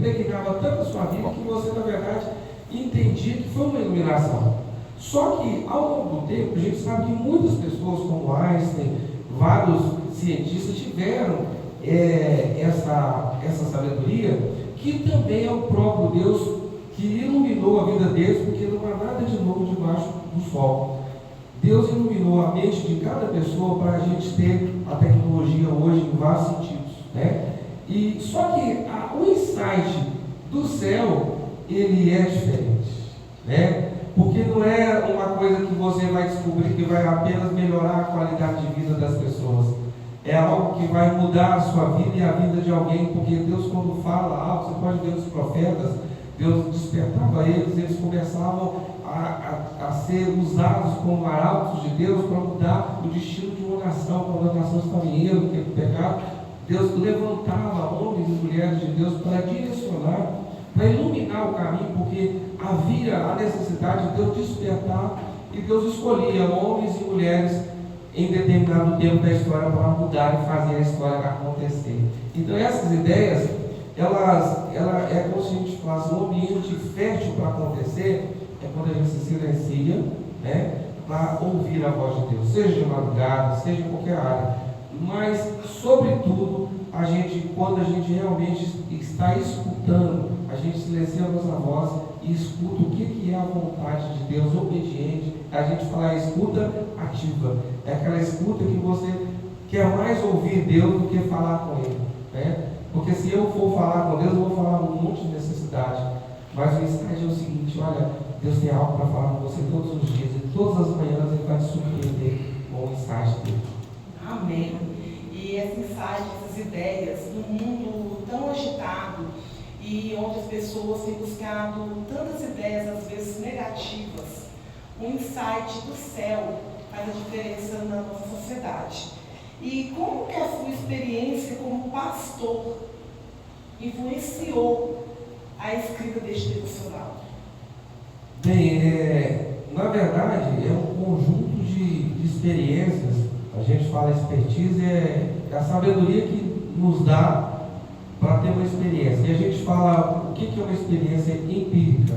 impregnava tanto a sua vida que você, na verdade, entendia que foi uma iluminação. Só que, ao longo do tempo, a gente sabe que muitas pessoas, como Einstein, vários cientistas tiveram essa sabedoria, que também é o próprio Deus que iluminou a vida deles, porque não há nada de novo debaixo do sol. Deus iluminou a mente de cada pessoa para a gente ter a tecnologia hoje em vários sentidos, né? E só que o insight do céu, ele é diferente, né? Porque não é uma coisa que você vai descobrir que vai apenas melhorar a qualidade de vida das pessoas. É algo que vai mudar a sua vida e a vida de alguém, porque Deus, quando fala algo, você pode ver os profetas, Deus despertava eles começavam a ser usados como arautos de Deus para mudar o destino de uma nação, quando a nação estava em erro, pecado. Deus levantava homens e mulheres de Deus para direcionar, para iluminar o caminho, porque havia a necessidade de Deus despertar, e Deus escolhia homens e mulheres em determinado tempo da história para mudar e fazer a história acontecer. Então essas ideias, ela é como se a gente falasse, um ambiente fértil para acontecer é quando a gente se silencia, né, para ouvir a voz de Deus, seja de madrugada, seja em qualquer área. Mas, sobretudo, quando a gente realmente está escutando, a gente silencia a nossa voz e escuta o que é a vontade de Deus, obediente. A gente fala a escuta ativa, é aquela escuta que você quer mais ouvir Deus do que falar com Ele, né? Porque se eu for falar com Deus, eu vou falar um monte de necessidade. Mas o insight é o seguinte: olha, Deus tem algo para falar com você todos os dias, e todas as manhãs Ele vai te surpreender com o insight dele. Amém. E esse insight, essas ideias, num mundo tão agitado e onde as pessoas têm buscado tantas ideias, às vezes negativas, o insight do céu faz a diferença na nossa sociedade. E como que a sua experiência como pastor influenciou a escrita deste devocional? Bem, na verdade, é um conjunto de experiências. A gente fala expertise, é a sabedoria que nos dá para ter uma experiência. E a gente fala o que é uma experiência empírica.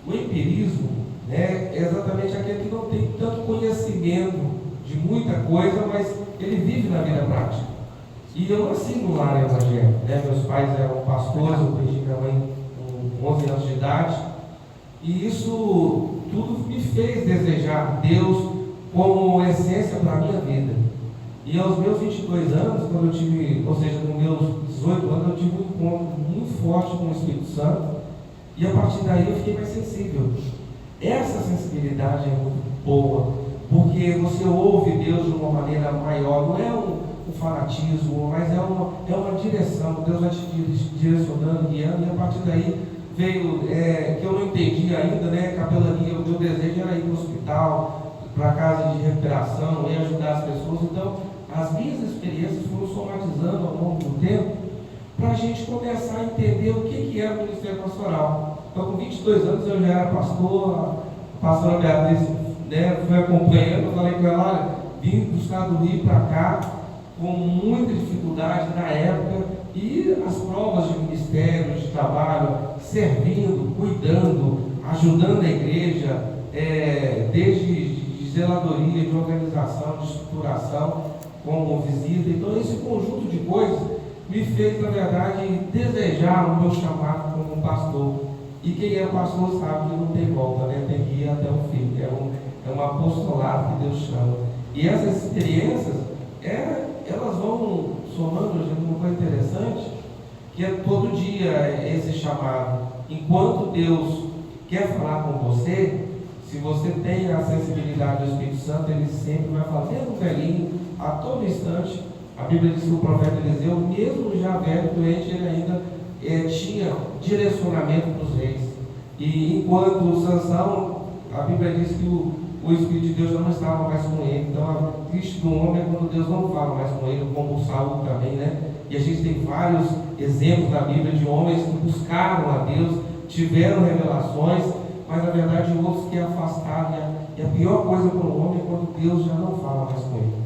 O empirismo, né, é exatamente aquele que não tem tanto conhecimento de muita coisa, mas ele vive na vida prática. E eu nasci no lar evangélico, né? Meus pais eram pastores, eu perdi minha mãe com 11 anos de idade, e isso tudo me fez desejar Deus como essência para a minha vida. E aos meus 22 anos, quando eu tive, ou seja, com meus 18 anos, eu tive um encontro muito forte com o Espírito Santo, e a partir daí eu fiquei mais sensível. Essa sensibilidade é muito boa, porque você ouve Deus de uma maneira maior, não é um fanatismo, mas é uma direção. Deus vai te direcionando, guiando, e a partir daí veio, que eu não entendi ainda, né, capelania. O meu desejo era ir para o hospital, para a casa de recuperação, e ajudar as pessoas. Então, as minhas experiências foram somatizando ao longo do tempo, para a gente começar a entender o que era o ministério pastoral. Então, com 22 anos eu já era pastor, a pastora Beatriz, né, foi acompanhando. Eu falei com ela: olha, vim buscar do Rio para cá, com muita dificuldade na época, e as provas de ministério, de trabalho, servindo, cuidando, ajudando a igreja, desde de zeladoria, de organização, de estruturação, como visita. Então, esse conjunto de coisas me fez, na verdade, desejar o meu chamado como pastor. E quem é pastor sabe que não tem volta, né? Tem que ir até o fim. É um apostolado que Deus chama. E essas experiências, elas vão somando, gente, uma coisa interessante, que é todo dia esse chamado. Enquanto Deus quer falar com você, se você tem a sensibilidade do Espírito Santo, Ele sempre vai falar, mesmo velhinho, a todo instante. A Bíblia diz que o profeta Eliseu, mesmo já velho, doente, ele ainda tinha direcionamento dos reis. E enquanto Sansão, a Bíblia diz que o Espírito de Deus já não estava mais com ele. Então, a triste do homem é quando Deus não fala mais com ele, como o Saul também, né? E a gente tem vários exemplos na Bíblia de homens que buscaram a Deus, tiveram revelações, mas na verdade outros que afastaram. E a pior coisa para o homem é quando Deus já não fala mais com ele.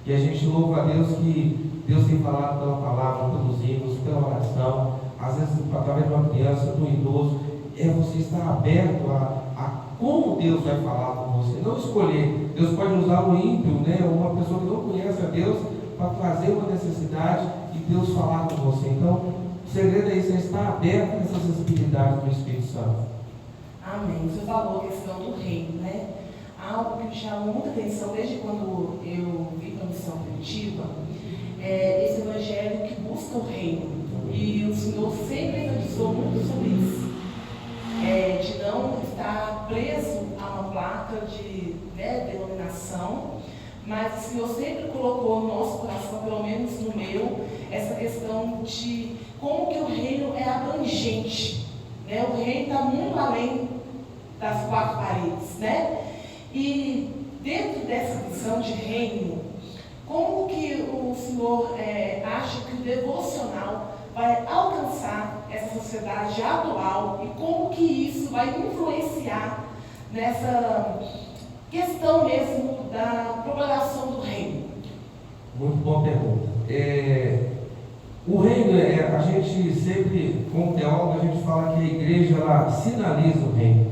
E a gente louva a Deus que Deus tem falado pela palavra, pelos hinos, pela oração. Às vezes vezes através de uma criança, de um idoso, é você estar aberto a como Deus vai falar com você, não escolher. Deus pode usar um ímpio, né, uma pessoa que não conhece a Deus, para trazer uma necessidade e Deus falar com você. Então, o segredo é isso, é estar aberto a essas sensibilidades do Espírito Santo. Amém. Você falou a questão do reino, né? Algo que me chamou muita atenção desde quando eu vim para a missão primitiva, esse evangelho que busca o reino. E o Senhor sempre enfatizou muito sobre isso. De não estar preso a uma placa de denominação, mas o Senhor sempre colocou no nosso coração, pelo menos no meu, essa questão de como que o reino é abrangente. Né? O reino está muito além das quatro paredes. Né? E dentro dessa visão de reino, como que o Senhor acha que o devocional vai alcançar essa sociedade atual e como que isso vai influenciar nessa questão mesmo da propagação do reino? Muito boa pergunta. O reino, a gente sempre, como teólogo, a gente fala que a igreja ela sinaliza o reino.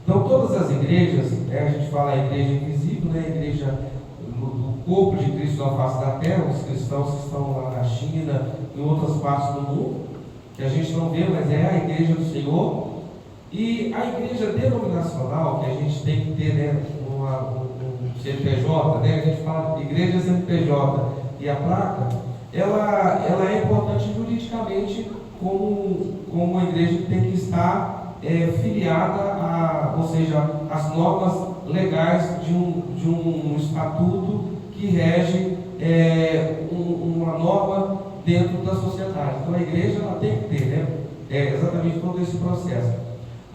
Então, todas as igrejas, a gente fala a igreja invisível, né, a igreja do corpo de Cristo na face da terra, os cristãos que estão lá na China, em outras partes do mundo, que a gente não vê, mas é a igreja do Senhor. E a igreja denominacional, que a gente tem que ter, né, um CNPJ, né, a gente fala de igreja CNPJ, e a placa, ela é importante juridicamente como uma igreja que tem que estar filiada ou seja, as normas legais de um estatuto que rege uma norma dentro da sociedade. Então a igreja ela tem que ter, né, exatamente todo esse processo.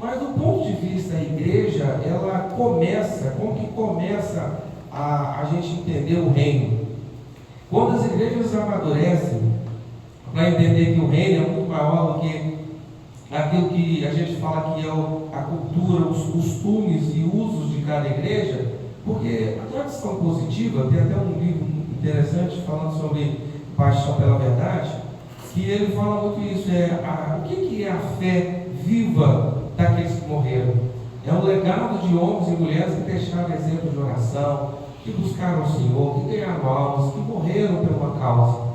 Mas do ponto de vista da igreja, ela começa, como que começa a gente entender o reino? Quando as igrejas amadurecem para entender que o reino é muito maior do que aquilo que a gente fala que é a cultura, os costumes e usos de cada igreja, porque a tradição positiva, tem até um livro interessante falando sobre paixão pela verdade, que ele fala muito isso, o que é a fé viva daqueles que morreram? É um legado de homens e mulheres que deixaram exemplo de oração, que buscaram o Senhor, que ganharam almas, que morreram por uma causa.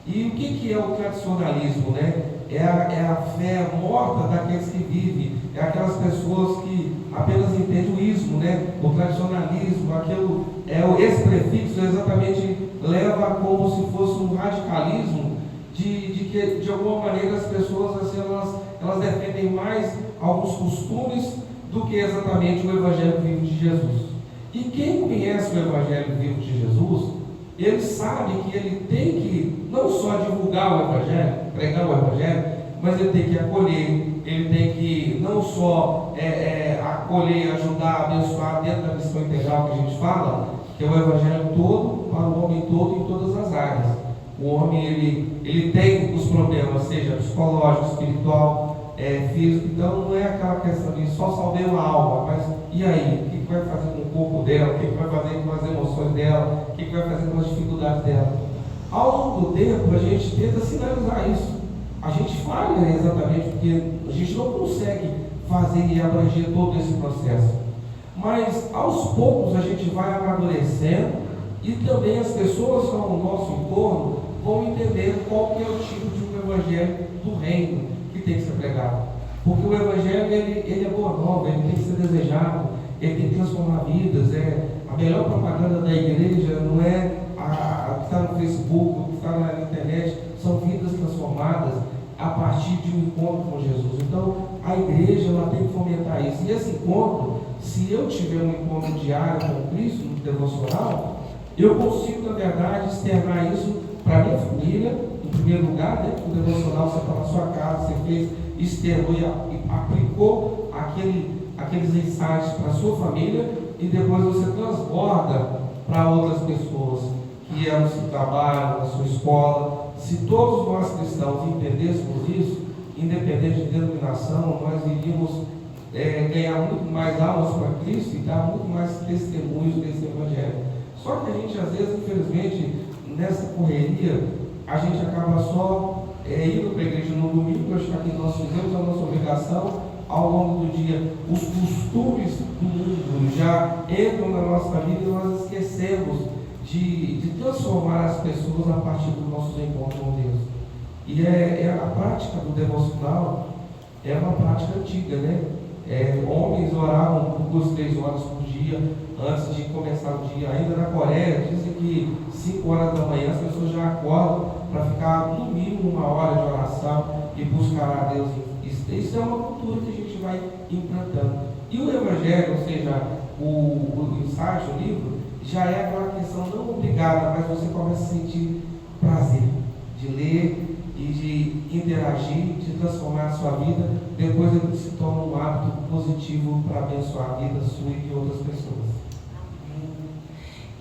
E o que é o tradicionalismo, né? É a fé morta daqueles que vivem, é aquelas pessoas que apenas entendem o ismo, né? O tradicionalismo, esse prefixo exatamente leva como se fosse um radicalismo de que de alguma maneira as pessoas assim, elas defendem mais alguns costumes do que exatamente o Evangelho vivo de Jesus. E quem conhece o Evangelho vivo de Jesus, ele sabe que ele tem que não só divulgar o Evangelho, pregar o Evangelho, mas ele tem que acolher, ele tem que não só acolher, ajudar, abençoar dentro da missão integral que a gente fala, que é o Evangelho todo, para o homem todo em todas as áreas. O homem ele tem os problemas, seja psicológico, espiritual, físico, então não é aquela questão de só salvei uma alma, mas e aí? O que vai fazer com o corpo dela? O que vai fazer com as emoções dela? O que vai fazer com as dificuldades dela? Ao longo do tempo, a gente tenta sinalizar isso. A gente falha exatamente porque a gente não consegue fazer e abranger todo esse processo. Mas aos poucos a gente vai amadurecendo e também as pessoas que estão no nosso entorno vão entender qual que é o tipo de um evangelho do reino que tem que ser pregado. Porque o evangelho ele é boa nova, ele tem que ser desejado, ele tem que transformar vidas. A melhor propaganda da igreja não é a que está no Facebook, o que está na internet, são vidas transformadas a partir de um encontro com Jesus. Então a igreja ela tem que fomentar isso. E esse encontro, se eu tiver um encontro diário com Cristo no devocional, eu consigo, na verdade, externar isso para a minha família, em primeiro lugar, né? O devocional, você está na sua casa, você fez, externou e aplicou aqueles insights para a sua família, e depois você transborda para outras pessoas que é no seu trabalho, na sua escola. Se todos nós cristãos entendêssemos isso, independente de denominação, nós iríamos ganhar muito mais almas para Cristo e dar muito mais testemunhos desse Evangelho. Só que a gente, às vezes, infelizmente, nessa correria, a gente acaba só indo para a igreja no domingo, achar que nós fizemos a nossa obrigação ao longo do dia. Os costumes do mundo já entram na nossa vida e nós esquecemos de transformar as pessoas a partir dos nossos encontros com Deus. E a prática do devocional é uma prática antiga, né? Homens oravam por 2, 3 horas por dia antes de começar o dia. Ainda na Coreia, dizem que 5 horas da manhã as pessoas já acordam para ficar no mínimo 1 hora de oração e buscar a Deus. Isso é uma cultura que a gente vai implantando. E o Evangelho, ou seja, o ensaio, o livro, já é aquela questão não obrigada, mas você começa a sentir prazer de ler e de interagir, de transformar a sua vida. Depois ele se torna um hábito positivo para abençoar a vida sua e de outras pessoas. Amém.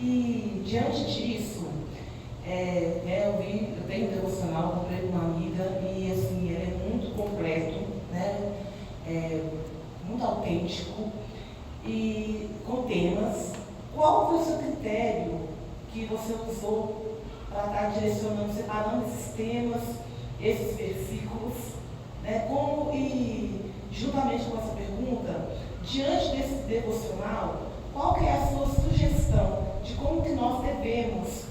E diante disso, eu tenho um devocional, comprei com uma amiga e assim, ele é muito completo, né? Muito autêntico e com temas. Qual foi o seu critério que você usou para estar direcionando, separando esses temas, esses versículos, né? E juntamente com essa pergunta, diante desse devocional, qual que é a sua sugestão de como que nós devemos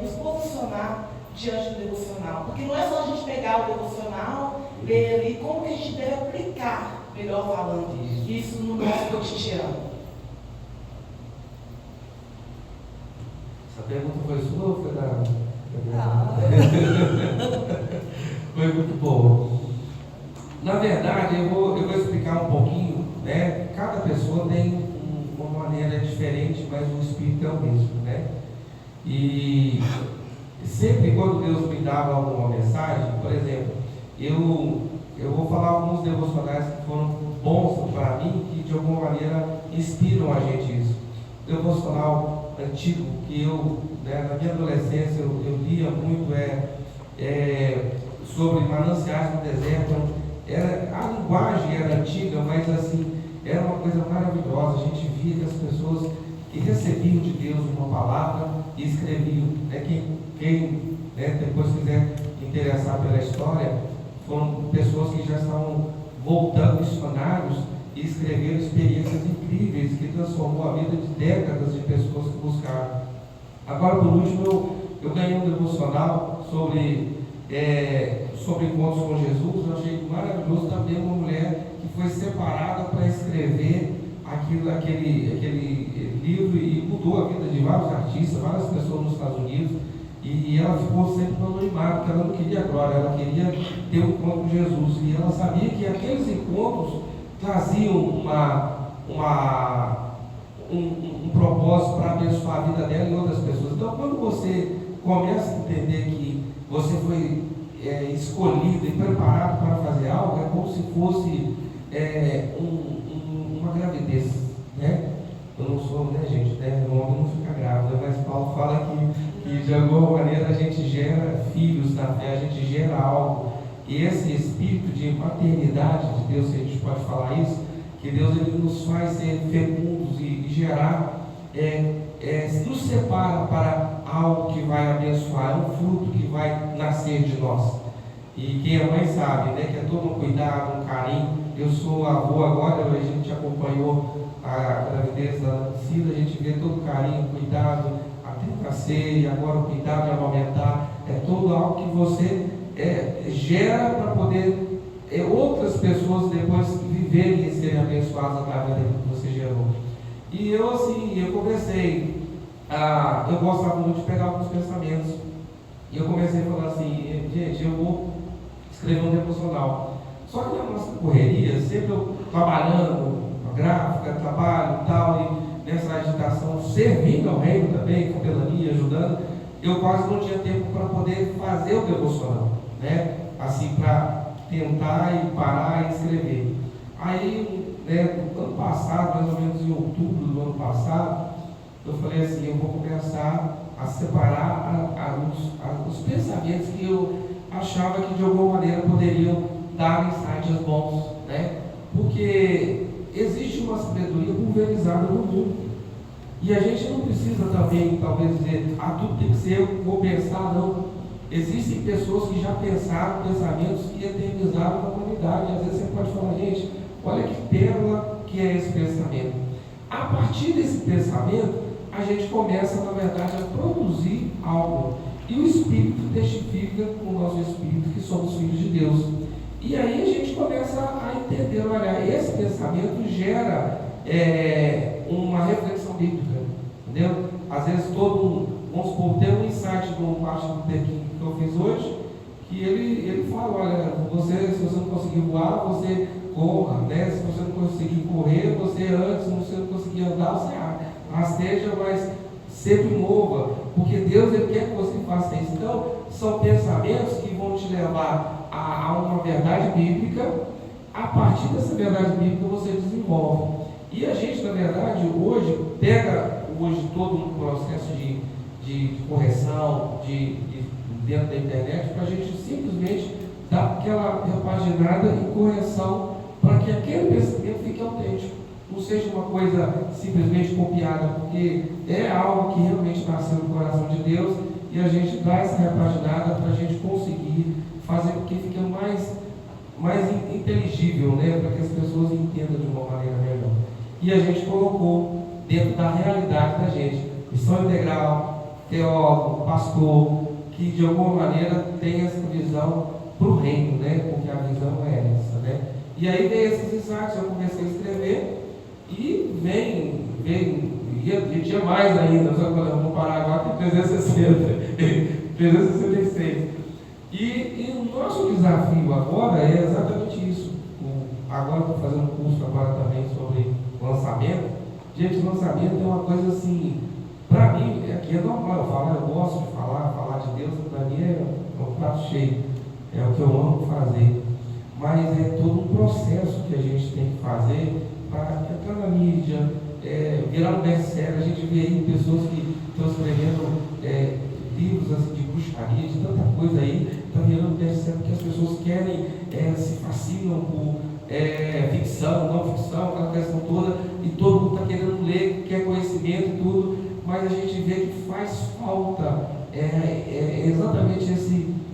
nos posicionar diante do devocional? Porque não é só a gente pegar o devocional, ler ali, como que a gente deve aplicar, melhor falando, isso no nosso cotidiano. Essa pergunta foi sua ou foi da... Foi muito boa. Na verdade, eu vou explicar um pouquinho, né? Cada pessoa tem uma maneira diferente, mas o Espírito é o mesmo, né? E sempre quando Deus me dava alguma mensagem, por exemplo, eu vou falar alguns devocionais que foram bons para mim, que de alguma maneira inspiram a gente isso. Devocional antigo que na minha adolescência eu lia muito sobre mananciais no deserto. A linguagem era antiga, mas assim, era uma coisa maravilhosa. A gente via que as pessoas que recebiam de Deus uma palavra e escreviam. Quem depois quiser interessar pela história, foram pessoas que já estavam voltando missionários e escreveram experiências incríveis que transformou a vida de décadas de pessoas que buscaram. Agora, por último, eu ganhei um devocional sobre encontros com Jesus. Eu achei maravilhoso também uma mulher que foi separada para escrever aquele livro e mudou a vida de vários artistas, várias pessoas nos Estados Unidos. E ela ficou sempre no anonimato, porque ela não queria glória, ela queria ter um encontro com Jesus. E ela sabia que aqueles encontros traziam um propósito para abençoar a vida dela e outras pessoas. Então, quando você começa a entender que você foi escolhido e preparado para fazer algo, é como se fosse uma gravidez, né? Eu não sou, né, gente? Né? O homem não fica grávida, mas Paulo fala que de alguma maneira a gente gera filhos na fé, a gente gera algo. E esse espírito de maternidade de Deus, se a gente pode falar isso, que Deus ele nos faz ser fecundos e gerar, nos separa para algo que vai abençoar, um fruto que vai nascer de nós. E quem é mãe sabe, né, que é todo um cuidado, um carinho. Eu sou avô agora, a gente acompanhou a gravidez da Cida, a gente vê todo o carinho, cuidado, até nascer, e agora o cuidado de amamentar, todo algo que você gera para poder outras pessoas depois viverem e serem abençoadas através daquilo que você gerou. E eu comecei eu gostava muito de pegar alguns pensamentos, e eu comecei a falar assim, gente, eu vou escrever um devocional. Só que na nossa correria, sempre eu trabalhando, na gráfica, trabalho e tal, e nessa agitação, servindo ao reino também, capelania, ajudando, eu quase não tinha tempo para poder fazer o devocional, né? Assim, para tentar e parar e escrever. Aí, no ano passado, mais ou menos em outubro do ano passado, eu falei assim, eu vou começar a separar os pensamentos que eu achava que de alguma maneira poderiam dar insights bons, né? Porque existe uma sabedoria pulverizada no mundo. E a gente não precisa também, talvez, dizer, tudo tem que ser, eu vou pensar, não. Existem pessoas que já pensaram pensamentos que eternizaram a humanidade. Às vezes você pode falar, gente, olha que pérola que é esse pensamento. A partir desse pensamento, a gente começa, na verdade, a produzir algo. E o Espírito testifica com o nosso Espírito que somos filhos de Deus. E aí a gente começa a entender, olha, esse pensamento gera uma reflexão bíblica, entendeu? Às vezes vamos supor, tem um insight do Martin Luther King que eu fiz hoje, que ele fala, olha, se você não conseguir voar, você corra, né? Se você não conseguir correr, você antes, se você não conseguir andar, você rasteja, mas sempre mova, porque Deus ele quer que você faça isso. Então, são pensamentos que vão te levar a uma verdade bíblica. A partir dessa verdade bíblica você desenvolve. E a gente, na verdade, hoje pega todo um processo de correção dentro da internet para a gente simplesmente dar aquela repaginada e correção para que aquele pensamento fique autêntico. Não seja uma coisa simplesmente copiada, porque é algo que realmente nasceu no coração de Deus e a gente dá essa repaginada para a gente conseguir fazer com que fique mais inteligível, né? Para que as pessoas entendam de uma maneira melhor. E a gente colocou dentro da realidade da gente, missão integral, teólogo, pastor, que de alguma maneira tem essa visão para o reino, né? Porque a visão é essa, né? E aí veio esses insights, eu comecei a escrever e e tinha mais ainda, só que vamos parar agora que 366. E o nosso desafio agora é exatamente isso. Agora estou fazendo um curso agora também sobre lançamento. Gente, lançamento é uma coisa assim, para mim, aqui é normal, eu gosto de falar de Deus, para mim é um prato cheio, é o que eu amo fazer. Mas é todo um processo que a gente tem que fazer para entrar na mídia, virar um best-seller. A gente vê aí pessoas que estão escrevendo livros assim, de bruxaria, de tanta coisa aí, está virando best-seller porque as pessoas querem, se fascinam por ficção, não ficção, aquela questão toda, e todo mundo está querendo ler, quer conhecimento e tudo, mas a gente vê que faz falta exatamente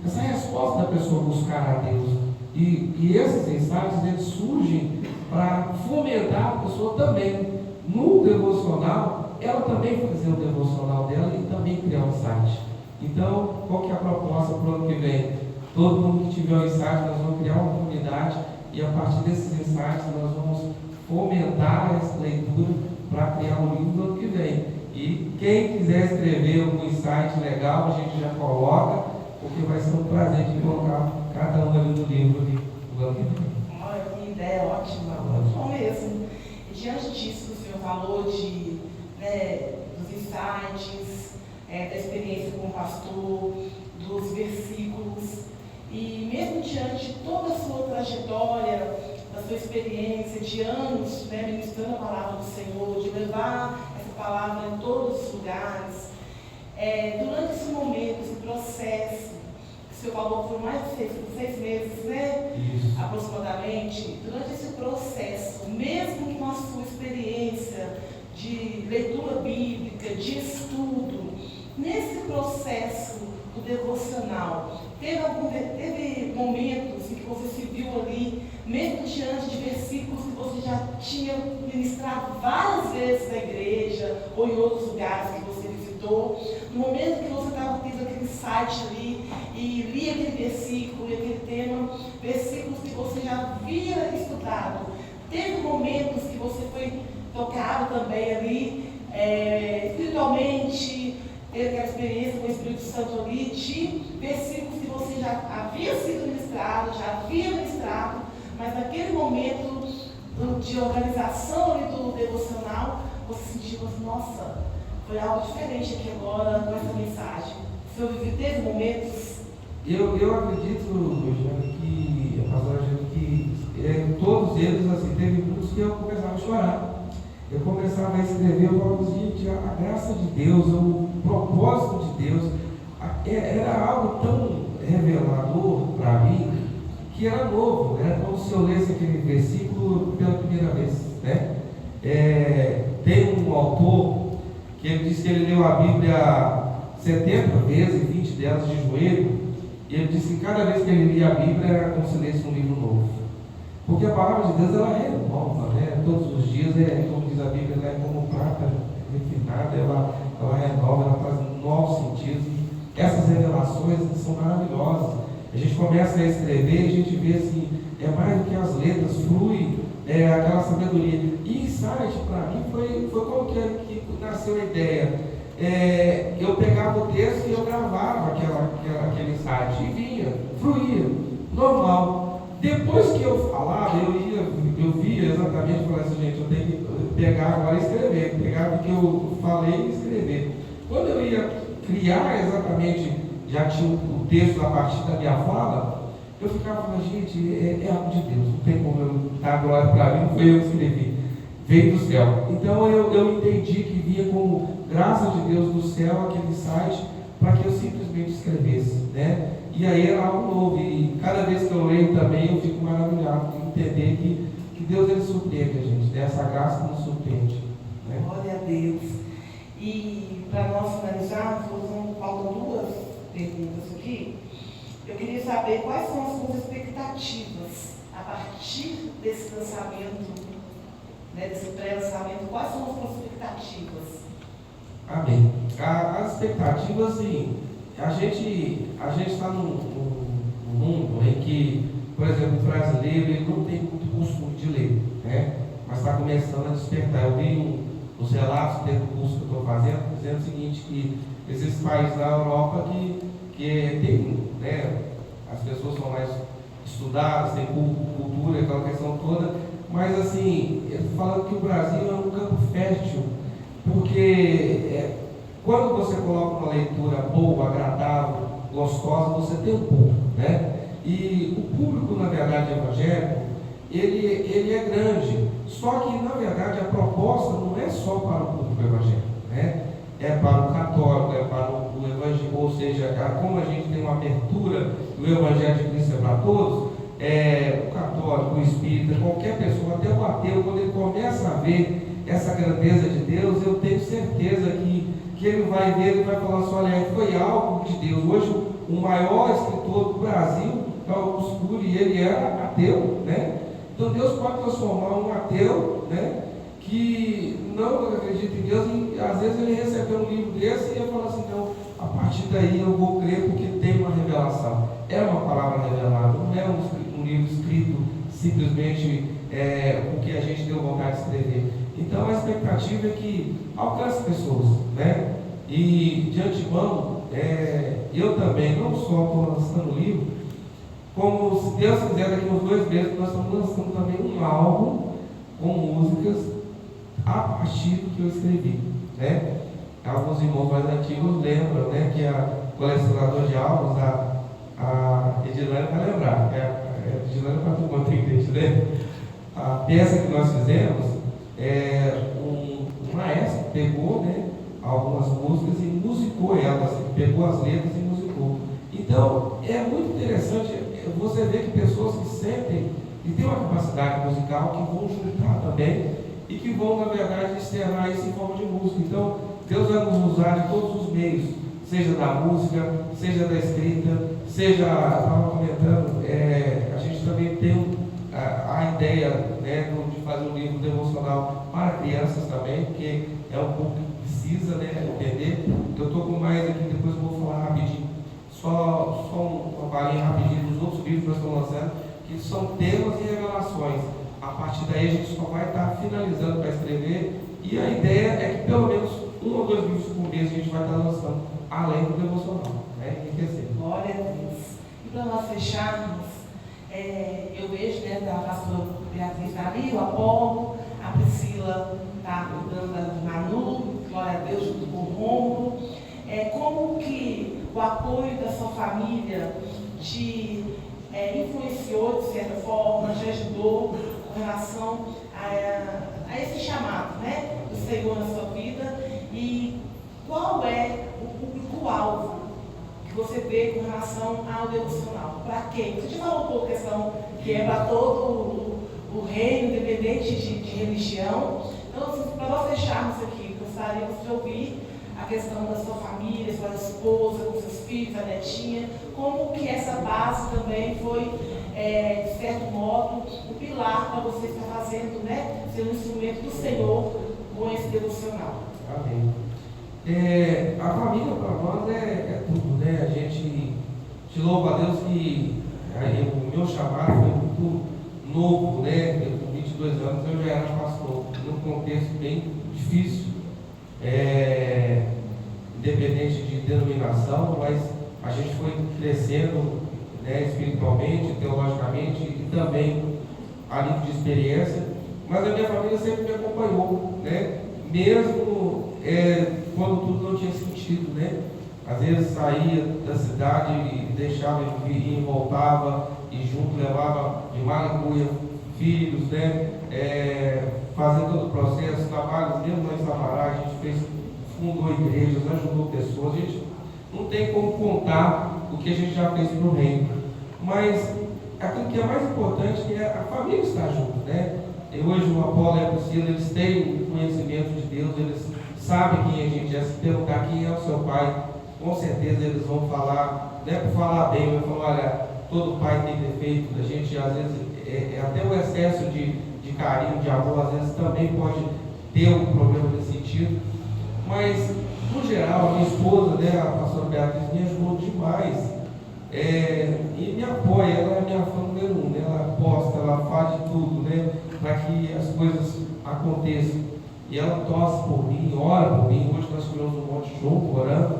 essa resposta da pessoa buscar a Deus. E esses insights, eles surgem para fomentar a pessoa também. No devocional, ela também fazer o devocional dela e também criar um site. Então, qual que é a proposta para o ano que vem? Todo mundo que tiver um insight, nós vamos criar uma comunidade e a partir desses insights nós vamos fomentar essa leitura para criar um livro no ano que vem. E quem quiser escrever algum insight legal, a gente já coloca, porque vai ser um prazer de colocar cada um ali no livro do ano que vem. Olha, que ideia ótima, ótimo mesmo. E diante disso que o senhor falou dos insights, da experiência como pastor, dos versículos, e mesmo diante de toda a sua trajetória, da sua experiência de anos, ministrando a palavra do Senhor, de levar essa palavra em todos os lugares, durante esse momento, esse processo, que o senhor falou por mais de 6 meses, né? Isso. Aproximadamente, durante esse processo, mesmo com a sua experiência de leitura bíblica, de estudo, nesse processo do devocional, teve momentos em que você se viu ali, mesmo diante de versículos que você já tinha ministrado várias vezes na igreja ou em outros lugares que você visitou, no momento que você estava tendo aquele site ali e lia aquele versículo e aquele tema, versículos que você já havia estudado, teve momentos que você foi tocado também ali, espiritualmente, teve aquela experiência com o Espírito Santo ali, de versículos que você já havia sido ministrado, já havia ministrado, mas naquele momento de organização ali do devocional, você sentiu assim, nossa, foi algo diferente aqui agora com essa mensagem. O senhor teve momentos? Eu acredito, que a pastora que todos eles, assim, teve muitos que eu começava a chorar. Eu começava a escrever, eu falava, gente, a graça de Deus, o propósito de Deus, era algo tão revelador para mim, que era novo, era como se eu lesse aquele versículo pela primeira vez, né? Tem um autor que ele disse que ele leu a Bíblia 70 vezes, 20 delas de joelho, E ele disse que cada vez que ele lia a Bíblia era como se lesse um livro novo. Porque a palavra de Deus, ela é nova, né? Todos os dias, como diz a Bíblia, ela é como prata refinada, ela renova, ela traz novos sentidos. Essas revelações são maravilhosas. A gente começa a escrever e a gente vê assim, é mais do que as letras, flui aquela sabedoria. E insight, para mim, foi como que nasceu a ideia. Eu pegava o texto e eu gravava aquele insight e vinha, fluía, normal. Depois que eu falava, eu via exatamente, falava assim, gente, eu tenho que pegar agora e escrever, pegar o que eu falei e escrever. Quando eu ia criar exatamente, já tinha o texto a partir da minha fala, eu ficava falando, gente, é algo de Deus, não tem como eu dar glória para mim, não foi eu que escrevi, veio do céu. Então eu entendi que vinha como graça de Deus do céu aquele site para que eu simplesmente escrevesse, né? E aí era algo novo, e cada vez que eu leio também eu fico maravilhado de entender que Deus ele surpreende a gente, né? Essa graça nos surpreende, né? Glória a Deus. E para nós finalizarmos, faltam duas perguntas aqui. Eu queria saber quais são as suas expectativas a partir desse lançamento, né, desse pré-lançamento, quais são as suas expectativas? Amém. As expectativas, sim, a gente está num mundo em que, por exemplo, o brasileiro ele não tem muito costume de ler, né? Mas está começando a despertar. Eu vi os relatos dentro do curso que eu estou fazendo, dizendo o seguinte, que esses países da Europa que tem, né, as pessoas são mais estudadas, tem cultura, aquela questão toda, mas assim, eu estou falando que o Brasil é um campo fértil, porque quando você coloca uma leitura boa, agradável, gostosa, você tem um público, né? E o público, na verdade, evangélico, ele é grande, só que, na verdade, a proposta não é só para o público evangélico, né? É para o católico, é para o evangélico, ou seja, como a gente tem uma abertura do Evangelho de Cristo é para todos, o católico, o espírita, qualquer pessoa, até o ateu, quando ele começa a ver essa grandeza de Deus, eu tenho certeza que ele vai ver, ele vai falar assim, olha, foi algo de Deus. Hoje, o maior escritor do Brasil é o Augusto Cury, e ele era ateu, né? Então Deus pode transformar um ateu, né, que não acredita em Deus, e às vezes ele recebeu um livro desse e ele fala assim, então, a partir daí eu vou crer porque tem uma revelação. É uma palavra revelada, não é um livro escrito simplesmente porque a gente deu vontade de escrever. Então a expectativa é que alcance pessoas, né? E de antemão, eu também não só estou lançando o livro, como se Deus quiser, daqui uns 2 meses nós estamos lançando também um álbum com músicas a partir do que eu escrevi, né? Alguns irmãos mais antigos lembram, né, que a colecionadora de álbuns, a Edilane vai lembrar, a Edilane para todo mundo tem igreja, né? A peça que nós fizemos, um maestro pegou, né, algumas músicas e musicou elas, pegou as letras e musicou. Então, é muito interessante você ver que pessoas que sentem e têm uma capacidade musical que vão juntar também e que vão, na verdade, externar isso em forma de música. Então, Deus vai nos usar de todos os meios, seja da música, seja da escrita, seja, eu estava comentando, a gente também tem a ideia, né, de fazer um livro devocional para crianças também, porque é um pouco que precisa, né, entender. Eu estou com mais aqui, depois eu vou falar rapidinho, só uma palhinha rapidinho dos outros livros que nós estamos lançando, que são temas e revelações. A partir daí a gente só vai estar finalizando para escrever, e a ideia é que pelo menos 1 ou 2 livros por mês a gente vai estar lançando, além do devocional, né? Enriquecer. Glória a Deus. E para nós fecharmos, eu vejo, né, da pastora Beatriz está ali, o Apolo, a Priscila está cuidando da Manu, glória a Deus, junto com o Romulo. Como que o apoio da sua família te influenciou, de certa forma, te ajudou com relação a esse chamado, né, do Senhor na sua vida, e qual é o público-alvo que você vê com relação ao devocional? Para quem? Você já falou um pouco a questão que é para todo o reino, independente de religião. Então, assim, para nós fecharmos aqui, gostaríamos de ouvir a questão da sua família, sua esposa, com seus filhos, a netinha, como que essa base também foi, de certo modo, o pilar para você estar fazendo, né, ser um instrumento do Senhor com esse devocional. Amém. A família para nós é tudo, né? A gente te louva a Deus que o meu chamado foi muito novo, né? Eu, com 22 anos eu já era pastor, num contexto bem difícil, independente de denominação, mas a gente foi crescendo, né, espiritualmente, teologicamente e também a nível de experiência, mas a minha família sempre me acompanhou, né? Mesmo quando tudo não tinha sentido, né? Às vezes saía da cidade e deixava de vir e voltava, e junto levava de maracuia filhos, né? Fazendo todo o processo, trabalhos mesmo lá em Sabará, a gente fundou igrejas, ajudou pessoas, a gente não tem como contar o que a gente já fez para o reino, mas aquilo que é mais importante é a família estar junto, né? E hoje o Apolo e a Priscila, eles têm o conhecimento de Deus, eles sabem quem a gente é. Se perguntar quem é o seu pai, com certeza eles vão falar, não é por falar bem, mas falar, olha, todo pai tem defeito, a gente às vezes, até o excesso de carinho, de amor, às vezes também pode ter um problema nesse sentido, mas, no geral, a minha esposa, né, a pastora Beatriz, me ajudou demais, e me apoia, ela é minha fã número 1, né, ela posta, ela faz de tudo, né, para que as coisas aconteçam, e ela torce por mim, ora por mim. Hoje nós tivemos um monte junto, orando,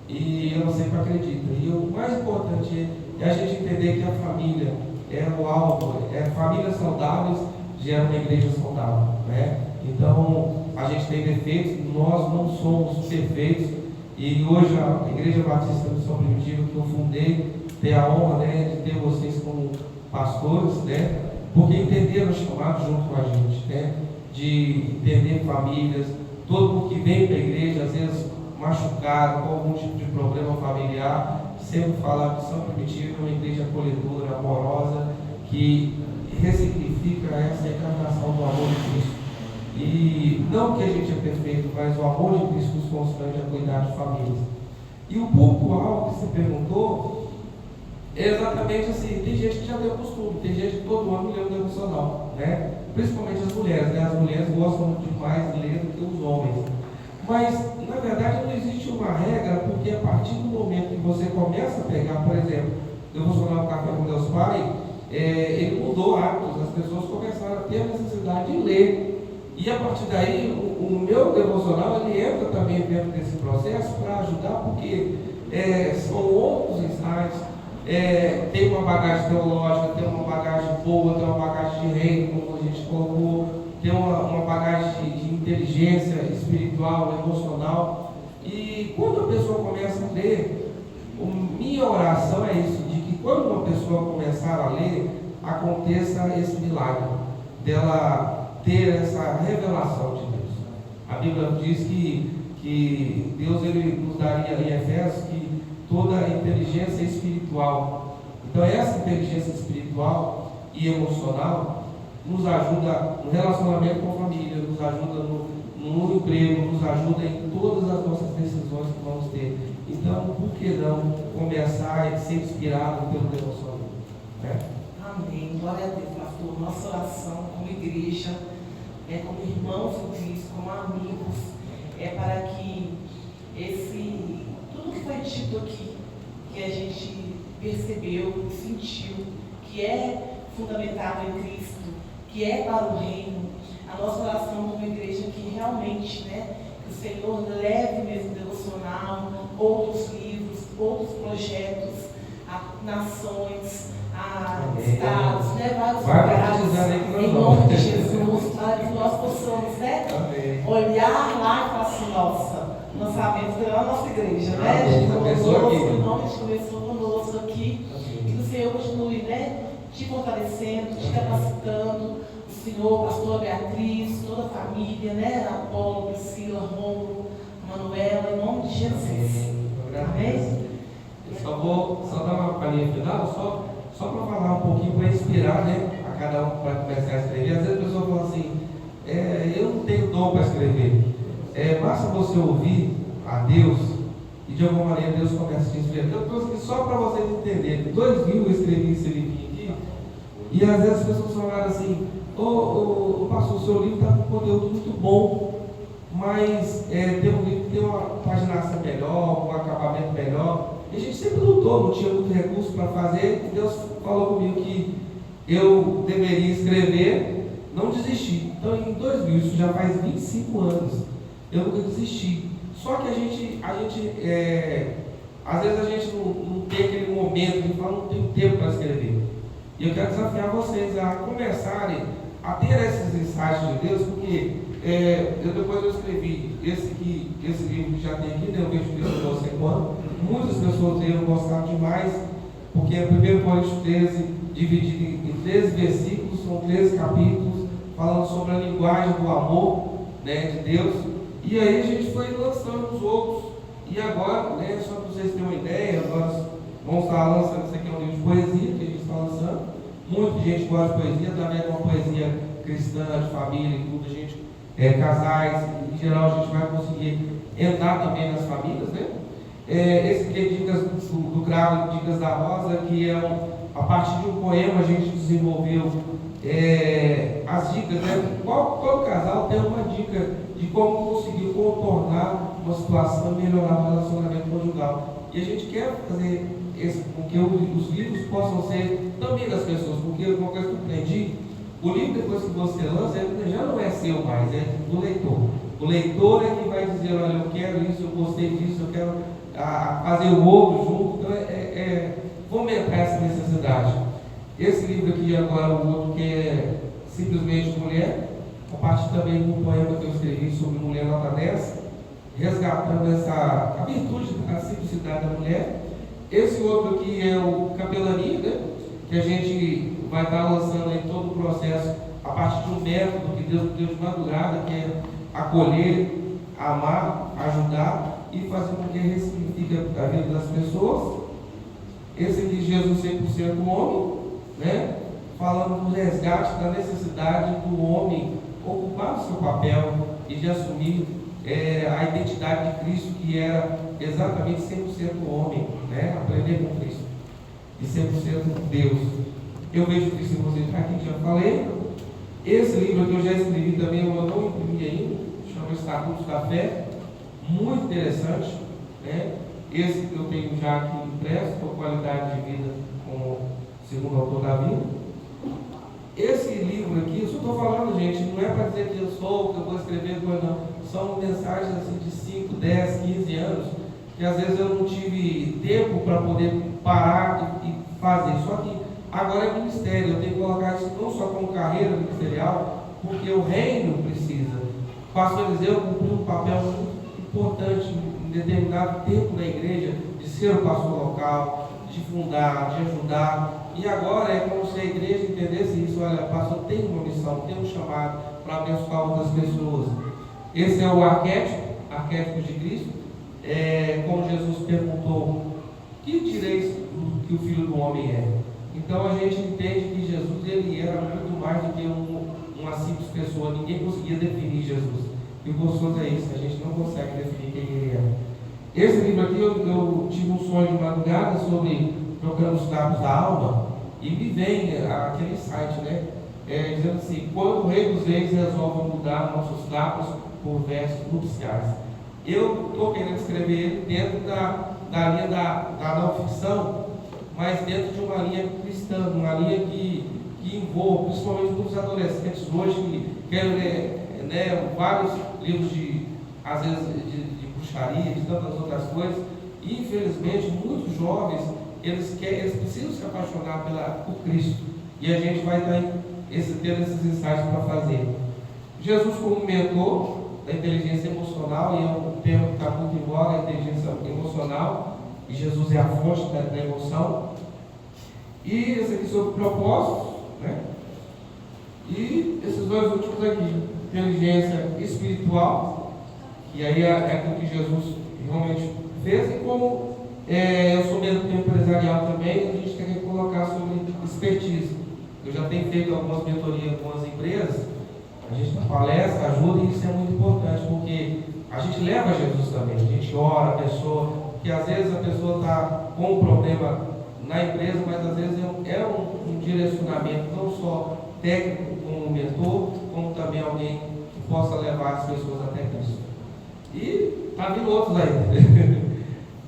e ela sempre acredita. E o mais importante é a gente entender que a família é o alvo, famílias saudáveis geram uma igreja saudável, né? Então, a gente tem defeitos, nós não somos perfeitos, e hoje a Igreja Batista da Missão Primitiva, que eu fundei, tem a honra, né, de ter vocês como pastores, né? Porque entenderam o chamado junto com a gente, né? De entender famílias, todo mundo que vem para a igreja, às vezes machucado, com algum tipo de problema familiar, sempre falar que Missão Primitiva é uma igreja acolhedora, amorosa, que ressignifica essa encarnação do amor de Cristo. E não que a gente é perfeito, mas o amor de Cristo nos constrange a cuidar de famílias. E o público-alvo que você perguntou é exatamente assim: tem gente que já tem o costume, tem gente que todo ano lê um devocional, né? Principalmente as mulheres, né? As mulheres gostam muito mais de ler do que os homens. Mas, na verdade, não existe uma regra, porque a partir do momento que você começa a pegar, por exemplo, o devocional Café com Deus Pai, ele mudou hábitos, as pessoas começaram a ter a necessidade de ler. E a partir daí, o meu devocional, ele entra também dentro desse processo para ajudar, porque são outros insights, tem uma bagagem teológica, tem uma bagagem boa, tem uma bagagem de reino, como a gente colocou, tem uma bagagem de inteligência espiritual, emocional. E quando a pessoa começa a ler, minha oração é isso, de que quando uma pessoa começar a ler, aconteça esse milagre, dela ter essa revelação de Deus. A Bíblia diz que Deus ele nos daria em Efésios que toda a inteligência espiritual. Então essa inteligência espiritual e emocional nos ajuda no relacionamento com a família, nos ajuda no emprego, nos ajuda em todas as nossas decisões que vamos ter. Então, por que não começar a ser inspirado pelo devocional? Né? Amém. Glória a Deus, pastor. Nossa oração como igreja, como irmãos em Cristo, como amigos, para que tudo que foi dito aqui, que a gente percebeu e sentiu, que é fundamentado em Cristo, que é para o reino, a nossa oração como igreja que realmente, que o Senhor leve mesmo devocional, outros livros, outros projetos, a nações, a estados, vários lugares, em nome de Jesus, para que nós possamos, olhar lá e falar assim: nossa, nós sabemos que é a nossa igreja, o nome de começou conosco aqui, e que o Senhor continue, te fortalecendo, te capacitando, o Senhor, pastor Beatriz, toda a família, Apolo, Priscila, Rômulo, Manuela, em nome de Jesus. Amém? Eu vou dar uma palhinha final, só para falar um pouquinho, para inspirar, a cada um para começar a escrever. Às vezes a pessoa fala assim: eu não tenho dom para escrever. Basta você ouvir a Deus, e de alguma maneira Deus começa a te escrever. Eu trouxe aqui só para vocês entenderem. Em 2000 eu escrevi esse livrinho aqui, e às vezes as pessoas falaram assim: ô pastor, o seu livro está com conteúdo muito bom, mas tem um livro que tem uma paginação melhor, um acabamento melhor. E a gente sempre lutou, não tinha muito recurso para fazer, e Deus falou comigo que eu deveria escrever, não desistir. Então em 2000, isso já faz 25 anos, eu nunca desisti. Só que às vezes a gente não tem aquele momento de falar, não tenho tempo para escrever. E eu quero desafiar vocês a começarem a ter esses insights de Deus, porque depois eu escrevi esse livro que já tem aqui, né? Eu vejo que Deus não sei quando. Muitas pessoas leram, gostaram demais, porque é 1 Coríntios 13, dividido em 13 versículos, são 13 capítulos, falando sobre a linguagem do amor, né, de Deus. E aí a gente foi lançando os outros. E agora, né, só para vocês terem uma ideia, nós vamos estar lançando, isso aqui é um livro de poesia que a gente está lançando. Muita gente gosta de poesia, também é uma poesia cristã, de família e tudo. A gente, casais, em geral a gente vai conseguir entrar também nas famílias, né? Esse aqui é Dicas do Cravo, Dicas da Rosa, que é a partir de um poema a gente desenvolveu as dicas, né? Todo casal tem uma dica de como conseguir contornar uma situação e melhorar o relacionamento conjugal. E a gente quer fazer com que os livros possam ser também das pessoas, porque uma coisa que eu aprendi, o livro depois que você lança, ele já não é seu mais, é do leitor. O leitor é que vai dizer: olha, eu quero isso, eu gostei disso, eu quero fazer o outro junto. Então fomentar essa necessidade. Esse livro aqui agora, o outro que é simplesmente Mulher, a partir também de um poema que eu escrevi sobre mulher nota 10, resgatando a virtude, a simplicidade da mulher. Esse outro aqui é o Capelania, né? Que a gente vai estar lançando aí todo o processo a partir de um método que Deus deu de madrugada, que é acolher, amar, ajudar e fazer com que ressignifique a vida das pessoas. Esse aqui, Jesus 100% homem, né? Falando do resgate, da necessidade do homem ocupar o seu papel e de assumir a identidade de Cristo, que era exatamente 100% homem, né? Aprender com Cristo e 100% Deus. Eu vejo Cristo em você, aqui que já falei. Esse livro que eu já escrevi também, eu não imprimi ainda, chama Estatutos da Fé, muito interessante, né? Esse que eu tenho já aqui impresso, com qualidade de vida, como segundo autor da vida. Esse livro aqui, eu só estou falando, gente, não é para dizer que eu sou, que eu vou escrever coisa, não. São mensagens assim de 5, 10, 15 anos, que às vezes eu não tive tempo para poder parar e fazer. Só que agora é ministério, eu tenho que colocar isso não só como carreira ministerial, porque o reino precisa. O pastor Eliseu cumpriu um papel muito importante em determinado tempo na igreja, de ser o pastor local, de fundar, de ajudar. E agora é como se a igreja entendesse isso: olha, o pastor tem uma missão, tem um chamado para abençoar outras pessoas. Esse é o arquétipo de Cristo. Como Jesus perguntou: que direis que o Filho do Homem é? Então a gente entende que Jesus, ele era muito mais do que uma simples pessoa. Ninguém conseguia definir Jesus. E o gostoso é isso, a gente não consegue definir quem ele é. Esse livro aqui, eu tive um sonho de madrugada sobre trocando os lábios da alma, e me vem aquele insight, né? Dizendo assim: quando o Rei dos Reis resolve mudar nossos lábios por versos nupciais. Eu estou querendo escrever ele dentro da linha da não ficção, mas dentro de uma linha cristã, uma linha que envolve, principalmente muitos adolescentes hoje que querem ler, né, vários livros às vezes de bruxaria, de tantas outras coisas. E infelizmente muitos jovens eles precisam se apaixonar por Cristo, e a gente vai estar tendo esses insights para fazer. Jesus como mentor da inteligência emocional, e é um termo que está muito em voga, a inteligência emocional, e Jesus é a fonte da emoção. E esse aqui sobre propósitos, né? E esses dois últimos aqui, inteligência espiritual, que aí é aquilo que Jesus realmente fez. E como eu sou mentor empresarial também, a gente quer colocar sobre expertise. Eu já tenho feito algumas mentorias com as empresas, a gente dá palestra, ajuda, e isso é muito importante, porque a gente leva a Jesus também, a gente ora a pessoa, que às vezes a pessoa está com um problema na empresa, mas às vezes é um direcionamento não só técnico como mentor, como também alguém que possa levar as pessoas até Cristo. E está vindo outros aí.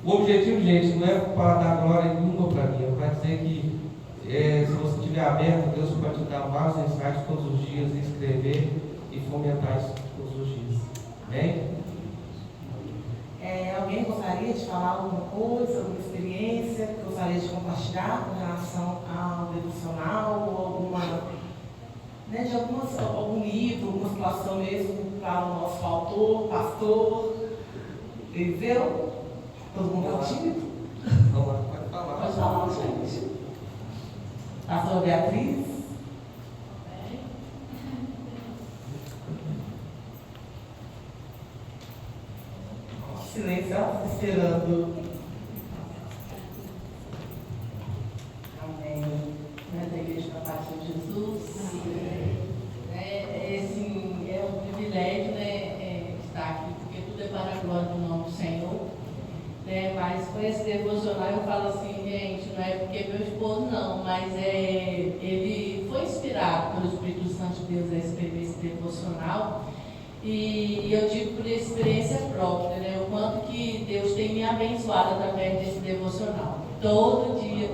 O objetivo, gente, não é para dar glória nenhuma para mim, é para dizer que se você estiver aberto, Deus pode te dar vários insights todos os dias, escrever e fomentar isso todos os dias. Amém? Alguém gostaria de falar alguma coisa, alguma experiência que gostaria de compartilhar com relação ao devocional, ou alguma, de algum livro, alguma situação mesmo para o nosso autor, pastor, Eliseu? Todo mundo está tímido? Vamos lá, pode falar. Pode falar, gente. Pastor Beatriz? Silêncio, esperando. Amém. Da Igreja da Paz de Jesus. É um privilégio, estar aqui, porque tudo é para a glória do nome do Senhor. Mas com esse devocional eu falo assim, gente, não é porque meu esposo não, mas ele foi inspirado pelo Espírito Santo de Deus a escrever esse devocional. E eu digo por experiência própria, o quanto que Deus tem me abençoado através desse devocional. Todo dia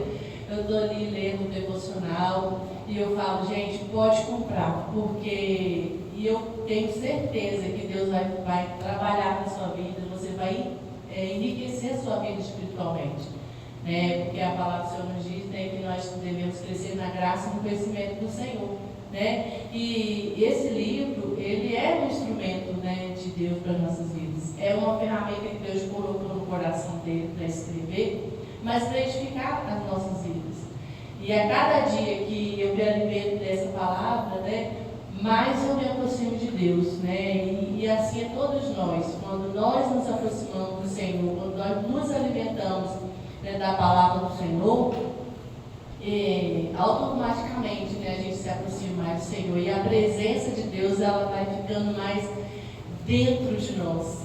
eu estou ali lendo o devocional e eu falo, gente, pode comprar, porque eu tenho certeza que Deus vai trabalhar na sua vida, você vai enriquecer a sua vida espiritualmente. Porque a palavra do Senhor nos diz que nós devemos crescer na graça e no conhecimento do Senhor. E esse livro, ele é um instrumento de Deus para as nossas vidas. É uma ferramenta que Deus colocou no coração dele para escrever, mas para edificar as nossas vidas. E a cada dia que eu me alimento dessa palavra, mais eu me aproximo de Deus. E assim é todos nós. Quando nós nos aproximamos do Senhor, quando nós nos alimentamos da palavra do Senhor, automaticamente a gente se aproxima mais do Senhor, e a presença de Deus ela vai ficando mais dentro de nós,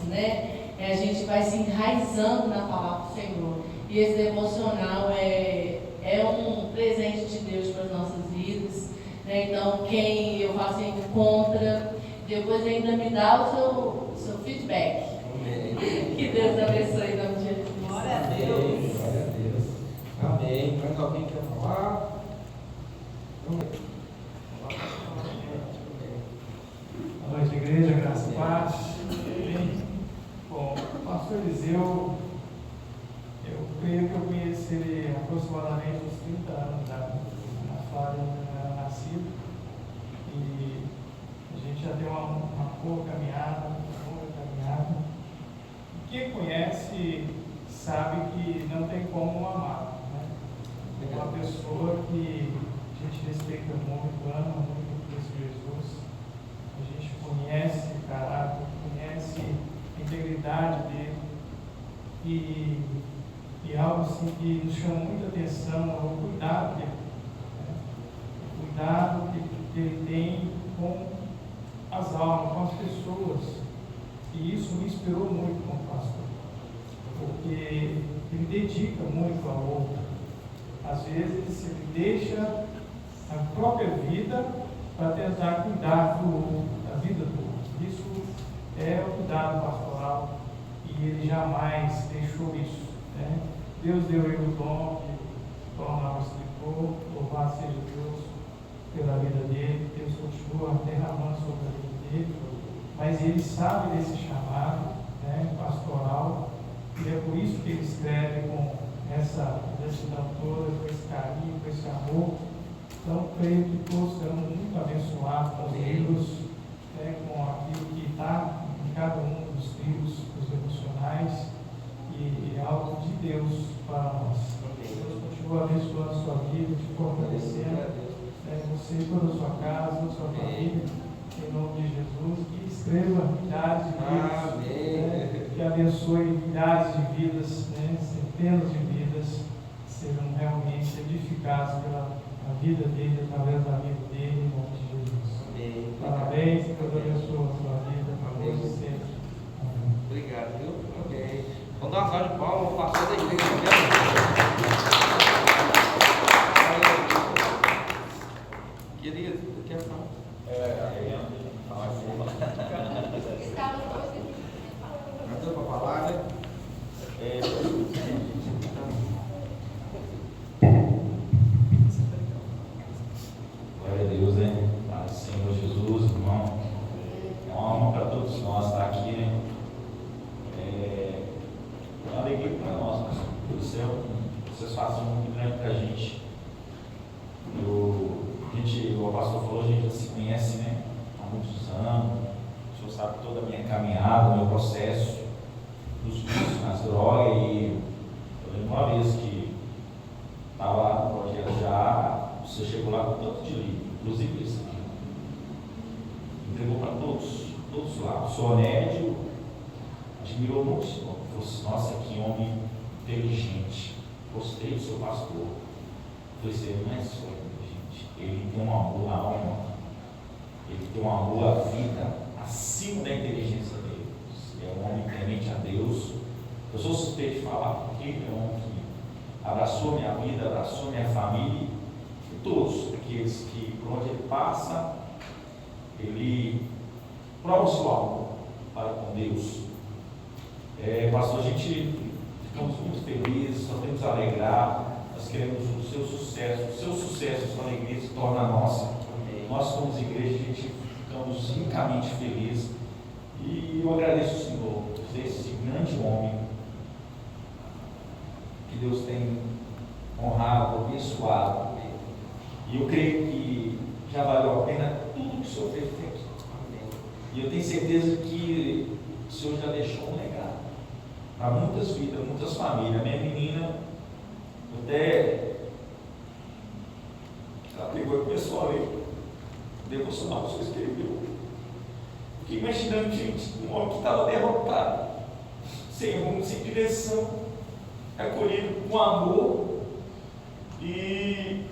a gente vai se enraizando na palavra do Senhor, e esse devocional é um presente de Deus para as nossas vidas, então quem eu faço encontra, depois ainda me dá o seu feedback. Amém. Que Deus abençoe em nome de Jesus. Glória a Deus. Glória a Deus. Amém. Mais alguém quer falar? Boa noite, igreja, graça e paz. Bom, o pastor Eliseu, eu creio que eu conheci ele aproximadamente uns 30 anos na sua onde eu era nascido, e a gente já tem uma boa caminhada, E quem conhece sabe que não tem como amar. É uma pessoa que a gente respeita muito, ama muito o Cristo Jesus. A gente conhece o caráter, conhece a integridade dele. E algo assim que nos chama muita atenção é o cuidado dele. O cuidado que ele tem com as almas, com as pessoas. E isso me inspirou muito como pastor. Porque ele dedica muito ao outro. Às vezes ele deixa a própria vida para tentar cuidar da vida do outro. Isso é o cuidado pastoral, e ele jamais deixou isso. Deus deu ele o dom de tornar o escritor, louvado seja Deus pela vida dele. Deus continua derramando sobre a vida dele, mas ele sabe desse chamado pastoral, e é por isso que ele escreve com essa gratidão toda, com esse carinho, com esse amor. Então, creio que todos serão muito abençoados com os livros, com aquilo que está em cada um dos livros, dos devocionais, e é algo de Deus para nós. Deus continua abençoando a sua vida, te fortalecendo, você, toda a sua casa, toda a sua família, em nome de Jesus, que escreva milhares de livros, que abençoe milhares de vidas, centenas de vidas serão realmente edificadas pela vida dele, através da vida dele, em nome de Jesus. Parabéns, que Deus abençoe a sua vida, hoje e sempre. Amém. Vamos dar uma salva de palmas, o pastor da igreja. Querido, quer falar? Não deu para falar, né? Glória a Deus, né? Paz, Senhor Jesus, irmão. É uma honra para todos nós estar aqui, né? É uma alegria para nós, né? Do céu. Vocês fazem muito grande para a gente. O pastor falou, a gente já se conhece, né? Há muitos anos. O senhor sabe toda a minha caminhada, o meu processo, dos vícios, nas drogas. E eu lembro uma vez que estava lá no projeto já, você chegou lá com tanto de livro, inclusive esse aqui. Entregou para todos lá. O senhor Nédio admirou muito o senhor. Falou assim, nossa, que homem inteligente. Gostei do seu pastor. Falei assim, ele não é só inteligente, ele tem um amor à alma, ele tem um amor à vida acima da inteligência dele. É um homem temente a Deus. Eu sou suspeito de falar porque ele é um homem que abraçou minha vida, abraçou minha família, e todos aqueles que, por onde ele passa, ele prova o seu amor para com Deus. Pastor, a gente ficamos muito felizes, nós temos a alegrar. Nós queremos o seu sucesso, a sua alegria se torna nossa. Nós, como igreja, a gente ficamos ricamente felizes. E eu agradeço ao Senhor por ser esse grande homem que Deus tem honrado, abençoado. E eu creio que já valeu a pena tudo que o Senhor fez aqui. E eu tenho certeza que o Senhor já deixou um legado para muitas vidas, muitas famílias. A minha menina, até ela pegou e começou a ler o devocional que o senhor escreveu. Fiquei imaginando, gente, um homem que estava derrotado, sem rumo, sem direção, acolhido com amor. E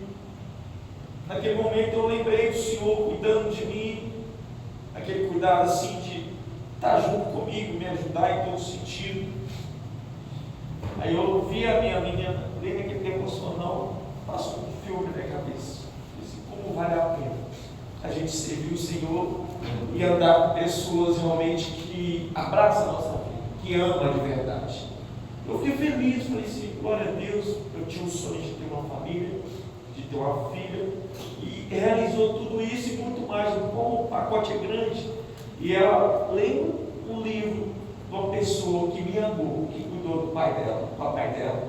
naquele momento eu lembrei do Senhor cuidando de mim, aquele cuidado assim de estar junto comigo, me ajudar em todo sentido. Aí eu vi a minha menina lendo aquele devocional, passou um filme na minha cabeça. Disse, como vale a pena a gente servir o Senhor e andar com pessoas realmente que abraçam a nossa vida, que amam de verdade. Eu fiquei feliz, falei assim, glória a Deus, eu tinha um sonho de ter uma família, de ter uma filha, e realizou tudo isso e muito mais. Como o pacote é grande, e ela leu um livro de uma pessoa que me amou, que cuidou do pai dela, do papai dela.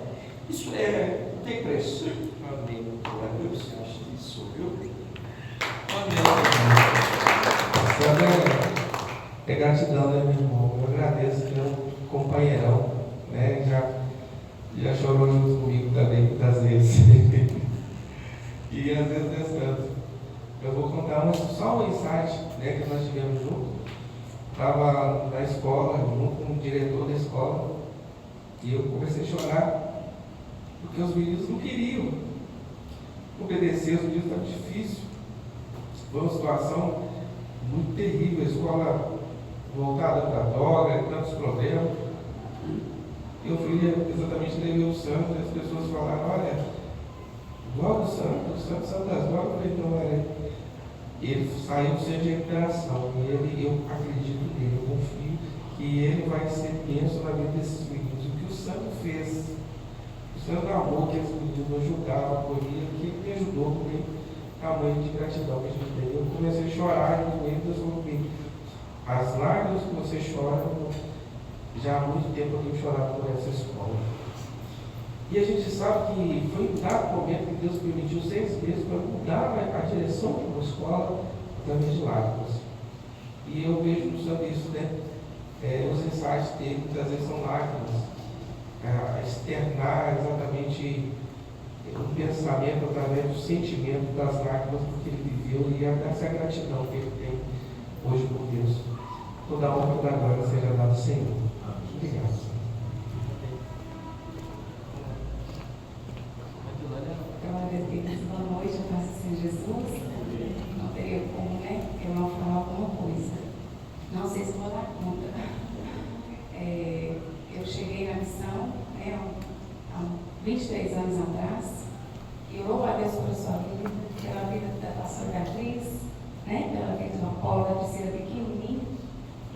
Isso não tem preço. Amém. Glória a Deus, eu acho isso, viu? É gratidão, né, meu irmão? Eu agradeço que é um companheirão, né? Já chorou junto comigo também muitas vezes. E às vezes descanso. Eu vou contar só um insight, né, que nós tivemos junto. Estava na escola, junto com o diretor da escola, e eu comecei a chorar, porque os meninos não queriam obedecer, os meninos estavam difíceis. Foi uma situação muito terrível, a escola voltada para a droga, tantos problemas. Eu fui exatamente levei o santo, e as pessoas falaram, olha, logo o santo das drogas, eu falei, então, olha, ele saiu sem recuperação, e eu acredito nele, eu confio que ele vai ser bênção na vida desses meninos. O que o santo fez, o santo amor que esses meninos ajudavam, acolhiam, que ele me ajudou com tamanho de gratidão que a gente tem. Eu comecei a chorar e Deus falou comigo, as lágrimas que você chora, já há muito tempo eu tenho chorado por essa escola. E a gente sabe que foi em dado momento que Deus permitiu 6 meses para mudar a direção de uma escola através de lágrimas. E eu vejo no Santo isso, né? Os insights dele, muitas vezes são lágrimas, a externar exatamente um pensamento através do sentimento das lágrimas que ele viveu e essa gratidão que ele tem hoje por Deus. Toda a honra e toda a glória seja dada ao Senhor. Obrigado. Glória a Deus, boa noite, a paz do Senhor Jesus. Não teria como, né? Eu não falar alguma coisa. Não sei se vou dar conta. Eu cheguei na missão 23 anos atrás. E eu louvo a Deus pela sua vida, pela vida da pastora Beatriz, né? Pela vida do Apolo, da Priscila pequenininho.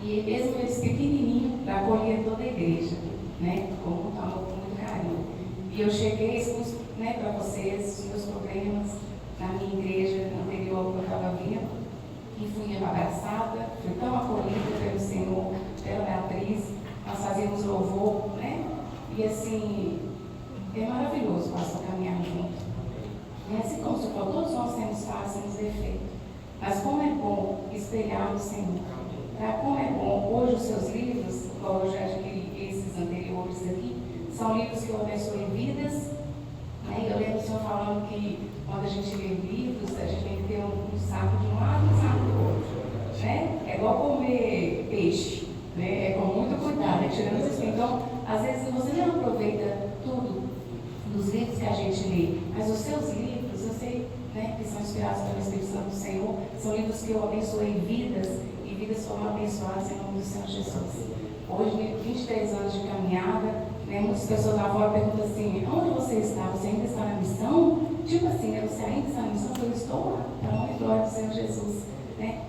E mesmo eles pequenininhos, para acolher toda a igreja, né? Com muito amor, com muito carinho. E eu cheguei, expus, né, para vocês os meus problemas na minha igreja anterior que eu estava vindo. E fui abraçada, fui tão acolhida pelo Senhor, pela Beatriz. Nós fazíamos louvor, né? E assim, é maravilhoso pastor caminhar junto. E assim como você falou, todos nós temos falhas, temos defeitos. Mas como é bom espelhar no Senhor. Como é bom, hoje os seus livros, igual eu já adquiri esses anteriores aqui, são livros que eu abençoei vidas. Né? Eu lembro o senhor falando que quando a gente lê livros, a gente tem que ter um saco de um lado e um saco do outro. Né? É igual comer peixe, né? É com muito cuidado, tirando isso. Então, às vezes você não aproveita tudo dos livros que a gente lê, mas os seus livros, eu sei, né, que são inspirados pelo Espírito Santo do Senhor, são livros que eu abençoei vidas, e vidas foram abençoadas em nome do Senhor Jesus. Hoje, 23 anos de caminhada, né, muitas pessoas lá fora perguntam assim, onde você está? Você ainda está na missão? Tipo assim, né, você ainda está na missão? Eu estou lá, para a honra e glória do Senhor Jesus. Né?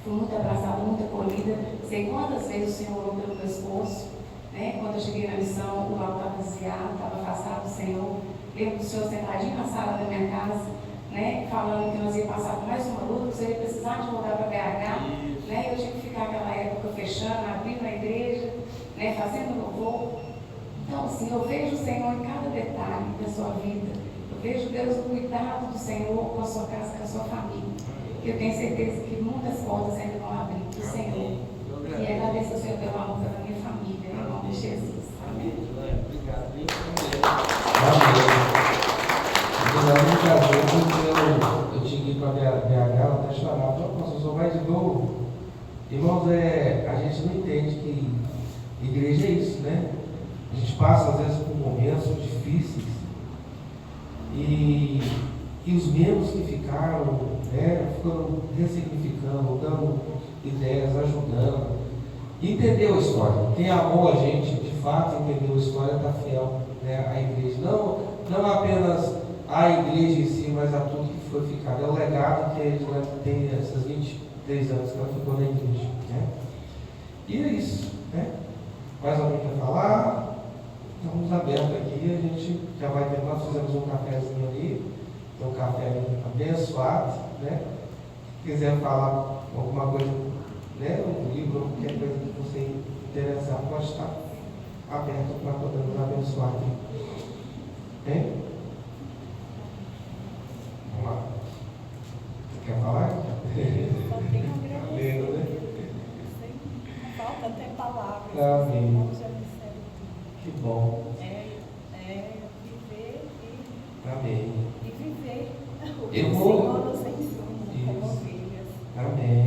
Fui muito abraçada, muito acolhida. Sei quantas vezes o Senhor orou pelo meu esposo. Né? Quando eu cheguei na missão, o Lauro estava desviado, estava afastado do Senhor. Lembro do Senhor sentadinho na sala da minha casa, né? Falando que nós ia passar por mais uma luta, que você ia precisar de voltar para BH. Né? Eu tinha que ficar aquela época fechando, abrindo a igreja, né? Fazendo louvor. Então, assim, eu vejo o Senhor em cada detalhe da sua vida. Eu vejo Deus no cuidado do Senhor com a sua casa, com a sua família. Eu tenho certeza que muitas portas ainda vão abrir para o Senhor. E agradeço ao Senhor pelo amor pela minha família, em nome de Jesus. Amém. Obrigado. Eu tinha que ir para BH, ela até chorava. Nossa, eu só vai de novo. Irmãos, a gente não entende que igreja é isso, né? A gente passa às vezes por momentos difíceis e os membros que ficaram, né, ficando ressignificando, dando ideias, ajudando. Entendeu a história. Quem amou a gente, de fato, entendeu a história, está fiel, né, à igreja. Não apenas à igreja em si, mas a tudo que foi ficado. É o legado que a gente tem esses 23 anos que ela ficou na igreja. Né? E é isso. Né? Mais alguém quer falar? Estamos abertos aqui, a gente já vai ter, nós fizemos um cafezinho ali, tem um café abençoado, né? Se quiser falar alguma coisa, né? Um livro, qualquer coisa que você interessar, pode estar aberto para poder nos abençoar aqui. Tem? Vamos lá. Você quer falar? Lendo, né? Falta até palavras. Amém. Que bom. Viver Amém. e viver o que Eu o vou- Senhor nos ensina como ovelhas. Amém.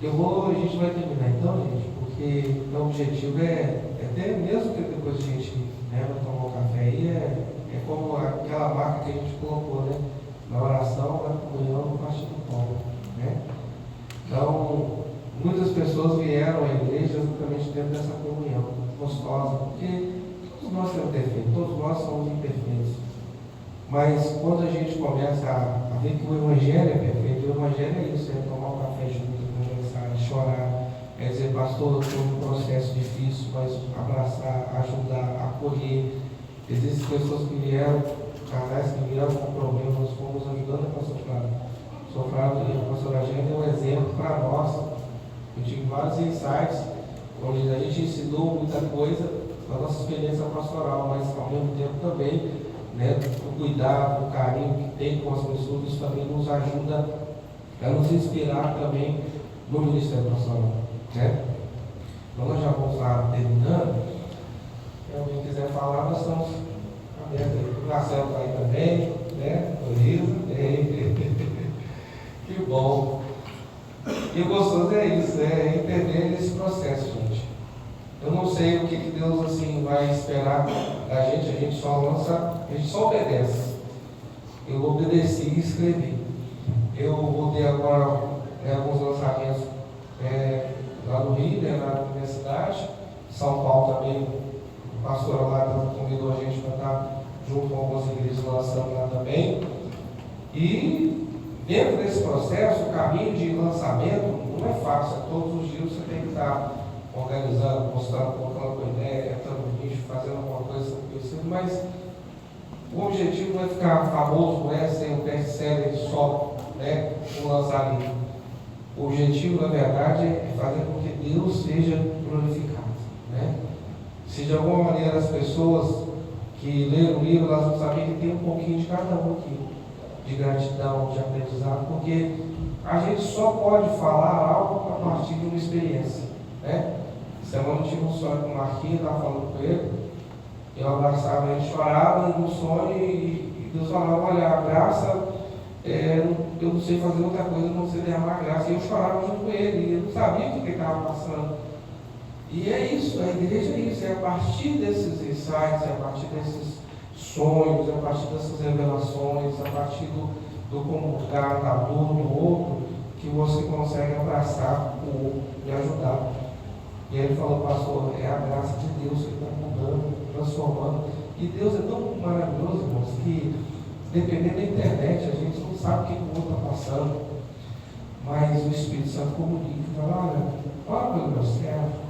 A gente vai terminar então, gente, porque o objetivo é até mesmo que depois a gente, né, vai tomar um café aí, é como aquela marca que a gente colocou, né? Na oração, na comunhão, no partir do pão, né? Então, muitas pessoas vieram à igreja exatamente dentro dessa comunhão gostosa, porque todos nós temos defeitos, todos nós somos imperfeitos. Mas quando a gente começa a ver que o Evangelho é perfeito, o Evangelho é isso, é tomar um café junto, conversar, chorar, é dizer, pastor, eu estou num processo difícil, mas abraçar, ajudar, acolher. Existem pessoas que vieram, casais que vieram com problemas, nós fomos ajudando a pastor Flávio. O pastor Flávio e a pastora Angélica é um exemplo para nós. Eu tive vários insights, onde a gente ensinou muita coisa da nossa experiência pastoral, mas ao mesmo tempo também, né, o cuidado, o carinho que tem com as pessoas, isso também nos ajuda a nos inspirar também no ministério pastoral. Né? Então nós já vamos lá terminando. Se alguém quiser falar, nós estamos abertos aí. O Marcelo está aí também, né? Que bom. E o gostoso é isso, é entender esse processo, gente. Eu não sei o que Deus assim vai esperar da gente, a gente só lança, a gente só obedece. Eu obedeci e escrevi. Eu voltei agora alguns lançamentos lá no Rio, né, na universidade, São Paulo também, A pastora lá convidou a gente para estar junto com algumas igrejas lançando lá também. E dentro desse processo, o caminho de lançamento não é fácil. Todos os dias você tem que estar organizando, mostrando, colocando uma ideia, entrando no nicho, fazendo alguma coisa parecida, mas o objetivo não é ficar famoso, não é ser um best-seller só, né, ou lançar livro. O objetivo, na verdade, é fazer com que Deus seja glorificado, né? Se de alguma maneira as pessoas que leram o livro, elas não sabiam que tem um pouquinho de cada um aqui, de gratidão, de aprendizado, porque a gente só pode falar algo a partir de uma experiência, né? Semana eu tive um sonho com o Marquinhos, estava falando com ele, eu abraçava ele, chorava no sonho e Deus falava, olha, a graça, eu não sei fazer outra coisa, não sei derramar graça. E eu chorava junto com ele, e eu não sabia o que ele estava passando. E é isso, a igreja é isso, é a partir desses insights, é a partir desses sonhos, é a partir dessas revelações, é a partir do comungar da dor do outro, que você consegue abraçar o outro e ajudar. E ele falou, pastor, é a graça de Deus que está mudando, transformando. E Deus é tão maravilhoso, irmãos, que dependendo da internet, a gente não sabe o que o outro está passando. Mas o Espírito Santo comunica, fala, olha pelo meu servo,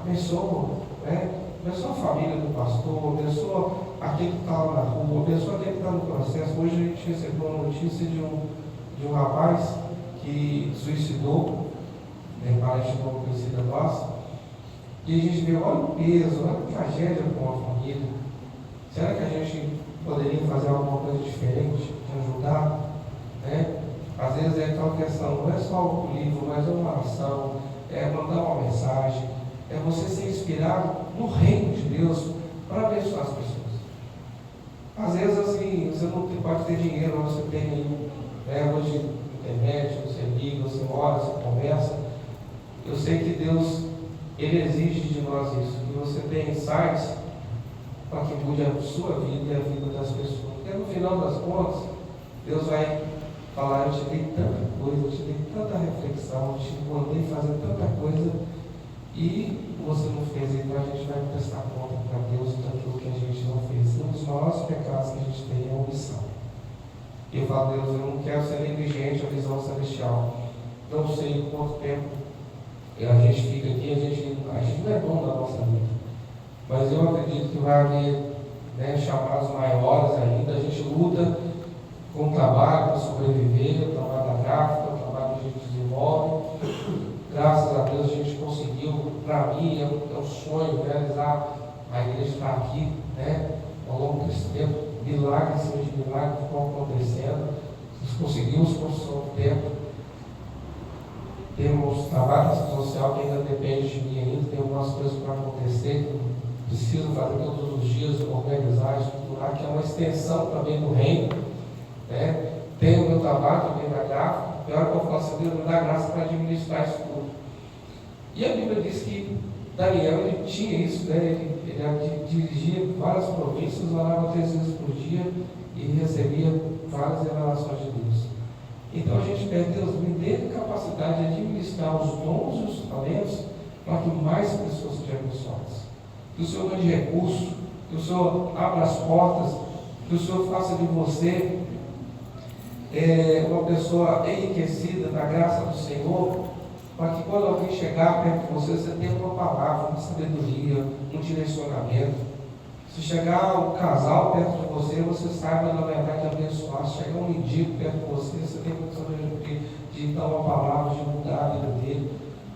abençoa, né? Abençoa a família do pastor, abençoa aquele que está lá na rua, abençoa aquele que está no processo. Hoje a gente recebeu uma notícia de um rapaz que suicidou, parente de uma conhecida nossa. E a gente vê, olha o peso, olha a tragédia para uma família. Será que a gente poderia fazer alguma coisa diferente, de ajudar? Né? Às vezes é aquela questão, não é só o livro, mas é uma oração, é mandar uma mensagem, é você ser inspirado no reino de Deus para abençoar as pessoas. Às vezes assim, você não pode ter dinheiro, mas você tem aí, hoje internet, você liga, você ora, você conversa. Eu sei que Deus, Ele exige de nós isso, que você tenha insights para que mude a sua vida e a vida das pessoas. Porque no final das contas, Deus vai falar, eu te dei tanta coisa, eu te dei tanta reflexão, eu te mandei fazer tanta coisa e você não fez, então a gente vai prestar conta para Deus daquilo que a gente não fez. Um dos maiores pecados que a gente tem é a omissão. E eu falo, Deus, eu não quero ser negligente à visão celestial. Não sei quanto tempo a gente fica aqui, a gente não é dono da nossa vida. Mas eu acredito que vai haver chamados maiores ainda. A gente luta com o trabalho para sobreviver, o trabalho da gráfica, o trabalho que a gente desenvolve. Graças a Deus a gente conseguiu, para mim é um sonho realizar a igreja estar aqui, ao longo desse tempo, milagres em cima de milagres estão acontecendo. Nós conseguimos construir um tempo. Temos trabalho social que ainda depende de mim ainda, tem algumas coisas para acontecer, preciso fazer todos os dias, organizar, estruturar, que é uma extensão também do reino. Tenho o meu trabalho também na gráfica, e a hora que eu falo assim, Deus me dá graça para administrar isso tudo. E a Bíblia diz que Daniel, ele tinha isso, ele dirigia várias províncias, orava 3 vezes por dia e recebia várias revelações de Deus. Então a gente pede, Deus, me dê capacidade de administrar os dons e os talentos para que mais pessoas sejam abençoadas. Que o Senhor mande recursos, que o Senhor abra as portas, que o Senhor faça de você uma pessoa enriquecida da graça do Senhor, para que quando alguém chegar perto de você, você tenha uma palavra, uma sabedoria, um direcionamento. Se chegar um casal perto de você, você saiba, na verdade, abençoar. Se chegar um mendigo perto de você, você tem condição de dar uma palavra, de mudar a vida dele.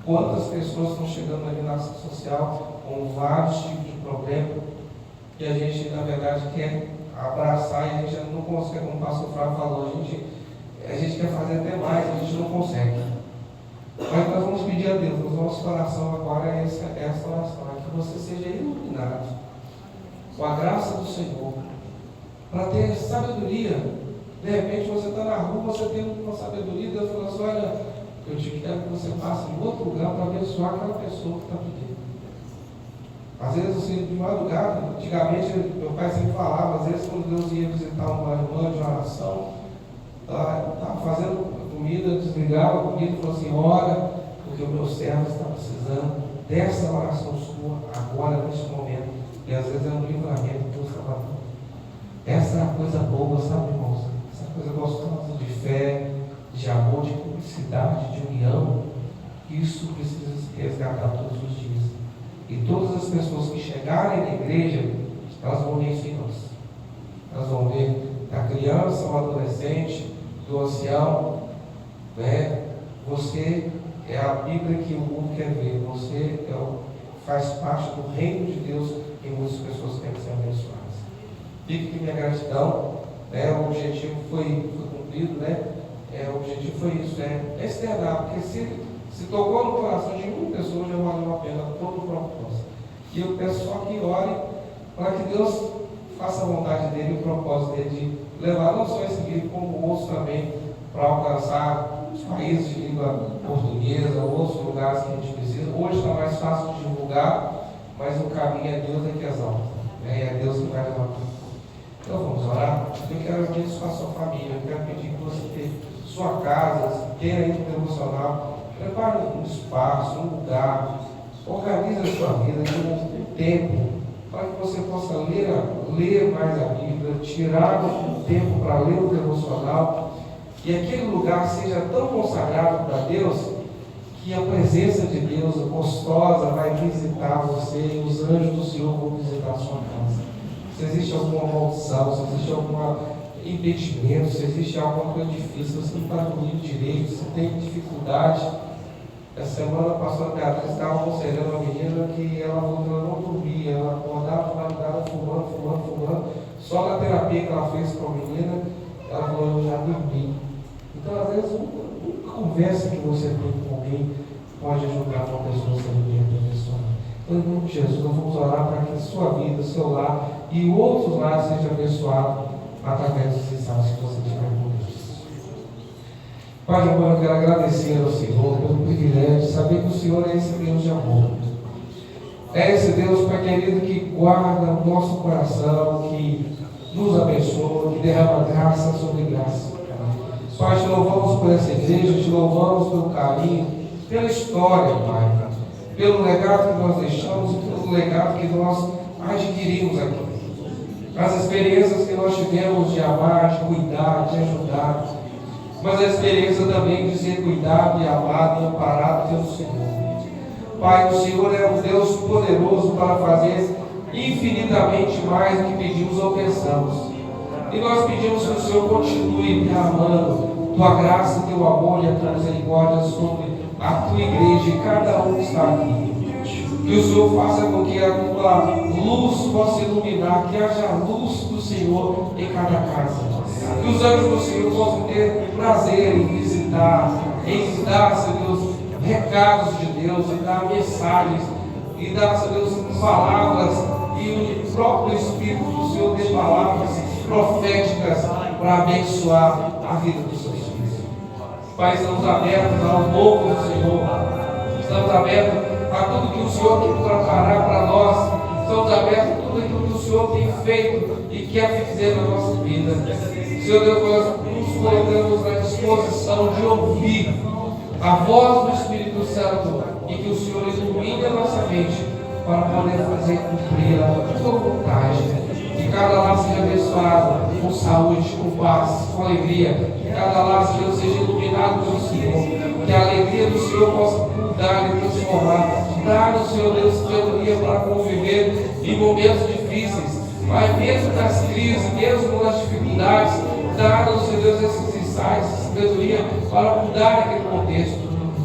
Quantas pessoas estão chegando ali na ação social com vários tipos de problemas que a gente, na verdade, quer abraçar e a gente não consegue, como o pastor Flávio falou, a gente quer fazer até mais, a gente não consegue. Mas nós vamos pedir a Deus, o nosso coração agora é essa oração, é que você seja iluminado com a graça do Senhor, para ter sabedoria. De repente você está na rua, você tem uma sabedoria, Deus falou assim, olha, eu te quero que você passe em outro lugar para abençoar aquela pessoa que está pedindo. Às vezes, assim, de madrugada, antigamente, meu pai sempre falava, às vezes quando Deus ia visitar uma irmã de oração, estava fazendo comida, desligava a comida e falou assim, ora, porque o meu servo está precisando dessa oração sua agora, nesse momento. E às vezes é um livramento que Deus está dando. Essa é a coisa boa, sabe, irmãos? Essa coisa gostosa de fé, de amor, de cumplicidade, de união. Isso precisa se resgatar todos os dias. E todas as pessoas que chegarem na igreja, elas vão ver isso em nós. Elas vão ver da criança ao adolescente, do ancião, né? Você é a Bíblia que o mundo quer ver. Você faz parte do reino de Deus e muitas pessoas querem ser abençoadas. Fique aqui minha gratidão, né? O objetivo foi cumprido, né? O objetivo foi isso, é externar, porque se tocou no coração de uma pessoa, já valeu a pena todo o propósito. E eu peço só que ore para que Deus faça a vontade dele e o propósito dele de levar não só esse vídeo, como outros também, para alcançar os países de língua portuguesa, outros lugares que a gente precisa. Hoje está mais fácil de divulgar, mas o caminho é Deus que exalta, né? É Deus que vai levar tudo. Então vamos orar. Eu quero abençoar a sua família, eu quero pedir que você tenha sua casa, tenha aí um devocional, prepare um espaço, um lugar, organize a sua vida, um tempo, para que você possa ler mais a Bíblia, tirar um tempo para ler o devocional, e aquele lugar seja tão consagrado para Deus, que a presença de Deus gostosa vai visitar você, e os anjos do Senhor vão visitar a sua casa. Se existe alguma maldição, se existe algum impedimento, se existe alguma coisa difícil, você não está dormindo direito, você tem dificuldade. Essa semana a pastora Beatriz estava aconselhando uma menina que ela não dormia, ela acordava madrugada fumando. Só na terapia que ela fez com a menina, ela falou, eu já dormi. Então, às vezes, uma conversa que você tem com alguém pode ajudar uma pessoa a ser abençoada. Então, em nome de Jesus, nós vamos orar para que a sua vida, seu lar e outros lares sejam abençoados através dos ensinos que você tiver com Deus. Pai de amor, eu quero agradecer ao Senhor pelo privilégio de saber que o Senhor é esse Deus de amor. É esse Deus, Pai querido, que guarda o nosso coração, que nos abençoa, que derrama graça sobre graça. Pai, te louvamos por essa igreja, te louvamos pelo carinho, pela história, Pai, pelo legado que nós deixamos e pelo legado que nós adquirimos aqui. As experiências que nós tivemos de amar, de cuidar, de ajudar, mas a experiência também de ser cuidado e amado e amparado pelo Senhor. Pai, o Senhor é um Deus poderoso para fazer infinitamente mais do que pedimos ou pensamos. E nós pedimos que o Senhor continue derramando tua graça, teu amor e a tua misericórdia sobre a tua igreja e cada um que está aqui. Que o Senhor faça com que a tua luz possa iluminar, que haja luz do Senhor em cada casa. Que os anjos do Senhor possam ter prazer em visitar, em dar, Senhor Deus, recados de Deus, em dar mensagens, e dar, Senhor Deus, palavras, e o próprio Espírito do Senhor dê palavras proféticas para abençoar a vida dos seus filhos. Pai, estamos abertos ao novo do Senhor, estamos abertos a tudo que o Senhor quer preparar para nós, estamos abertos a tudo aquilo que o Senhor tem feito e quer fazer na nossa vida. Senhor Deus, nós nos colocamos na disposição de ouvir a voz do Espírito Santo e que o Senhor ilumine a nossa mente para poder fazer cumprir a tua vontade. Que cada lar seja abençoado com saúde, com paz, com alegria. Que cada lar, Senhor, seja iluminado pelo Senhor. Que a alegria do Senhor possa mudar e transformar. Dar-nos, Senhor Deus, sabedoria para conviver em momentos difíceis. Mas mesmo nas crises, mesmo nas dificuldades, dar-nos, Senhor Deus, esses insights, sabedoria para mudar aquele contexto.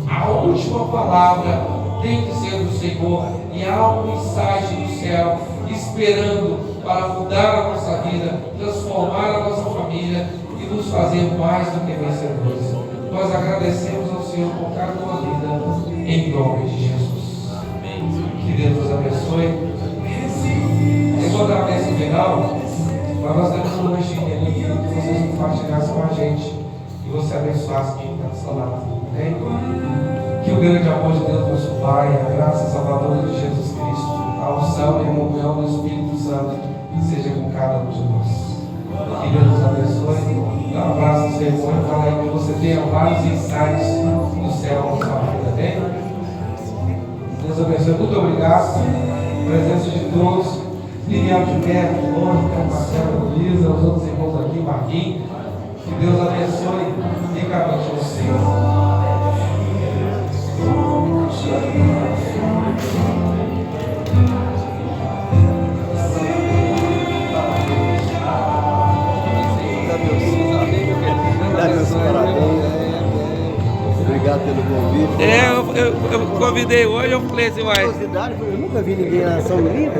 A última palavra tem que ser do Senhor. E há um insight do céu esperando para mudar a nossa vida, transformar a nossa família e nos fazer mais do que vencedores. Nós agradecemos ao Senhor por cada uma vida, em nome de Jesus. Que Deus nos abençoe. Enquanto a bênção final, mas nós temos um lanchinho ali que vocês compartilhassem com a gente e você abençoasse quem está do seu lado. Amém? Que o grande amor de Deus, nosso Pai, a graça salvadora de Jesus Cristo, a unção e a comunhão do Espírito Santo seja com cada um de nós. Que Deus nos abençoe. Dá um abraço no seu irmão e fala aí que você tenha vários insights do céu na sua vida. Amém? Deus abençoe. Muito obrigado. Presença de todos. Miguel Gilberto, Mônica, Marcelo, Luísa, os outros irmãos aqui, Marquinhos. Que Deus abençoe ricamente vocês. Obrigado pelo convite. Eu convidei hoje, eu falei assim, Eu nunca vi ninguém na São Livre.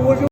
Hoje eu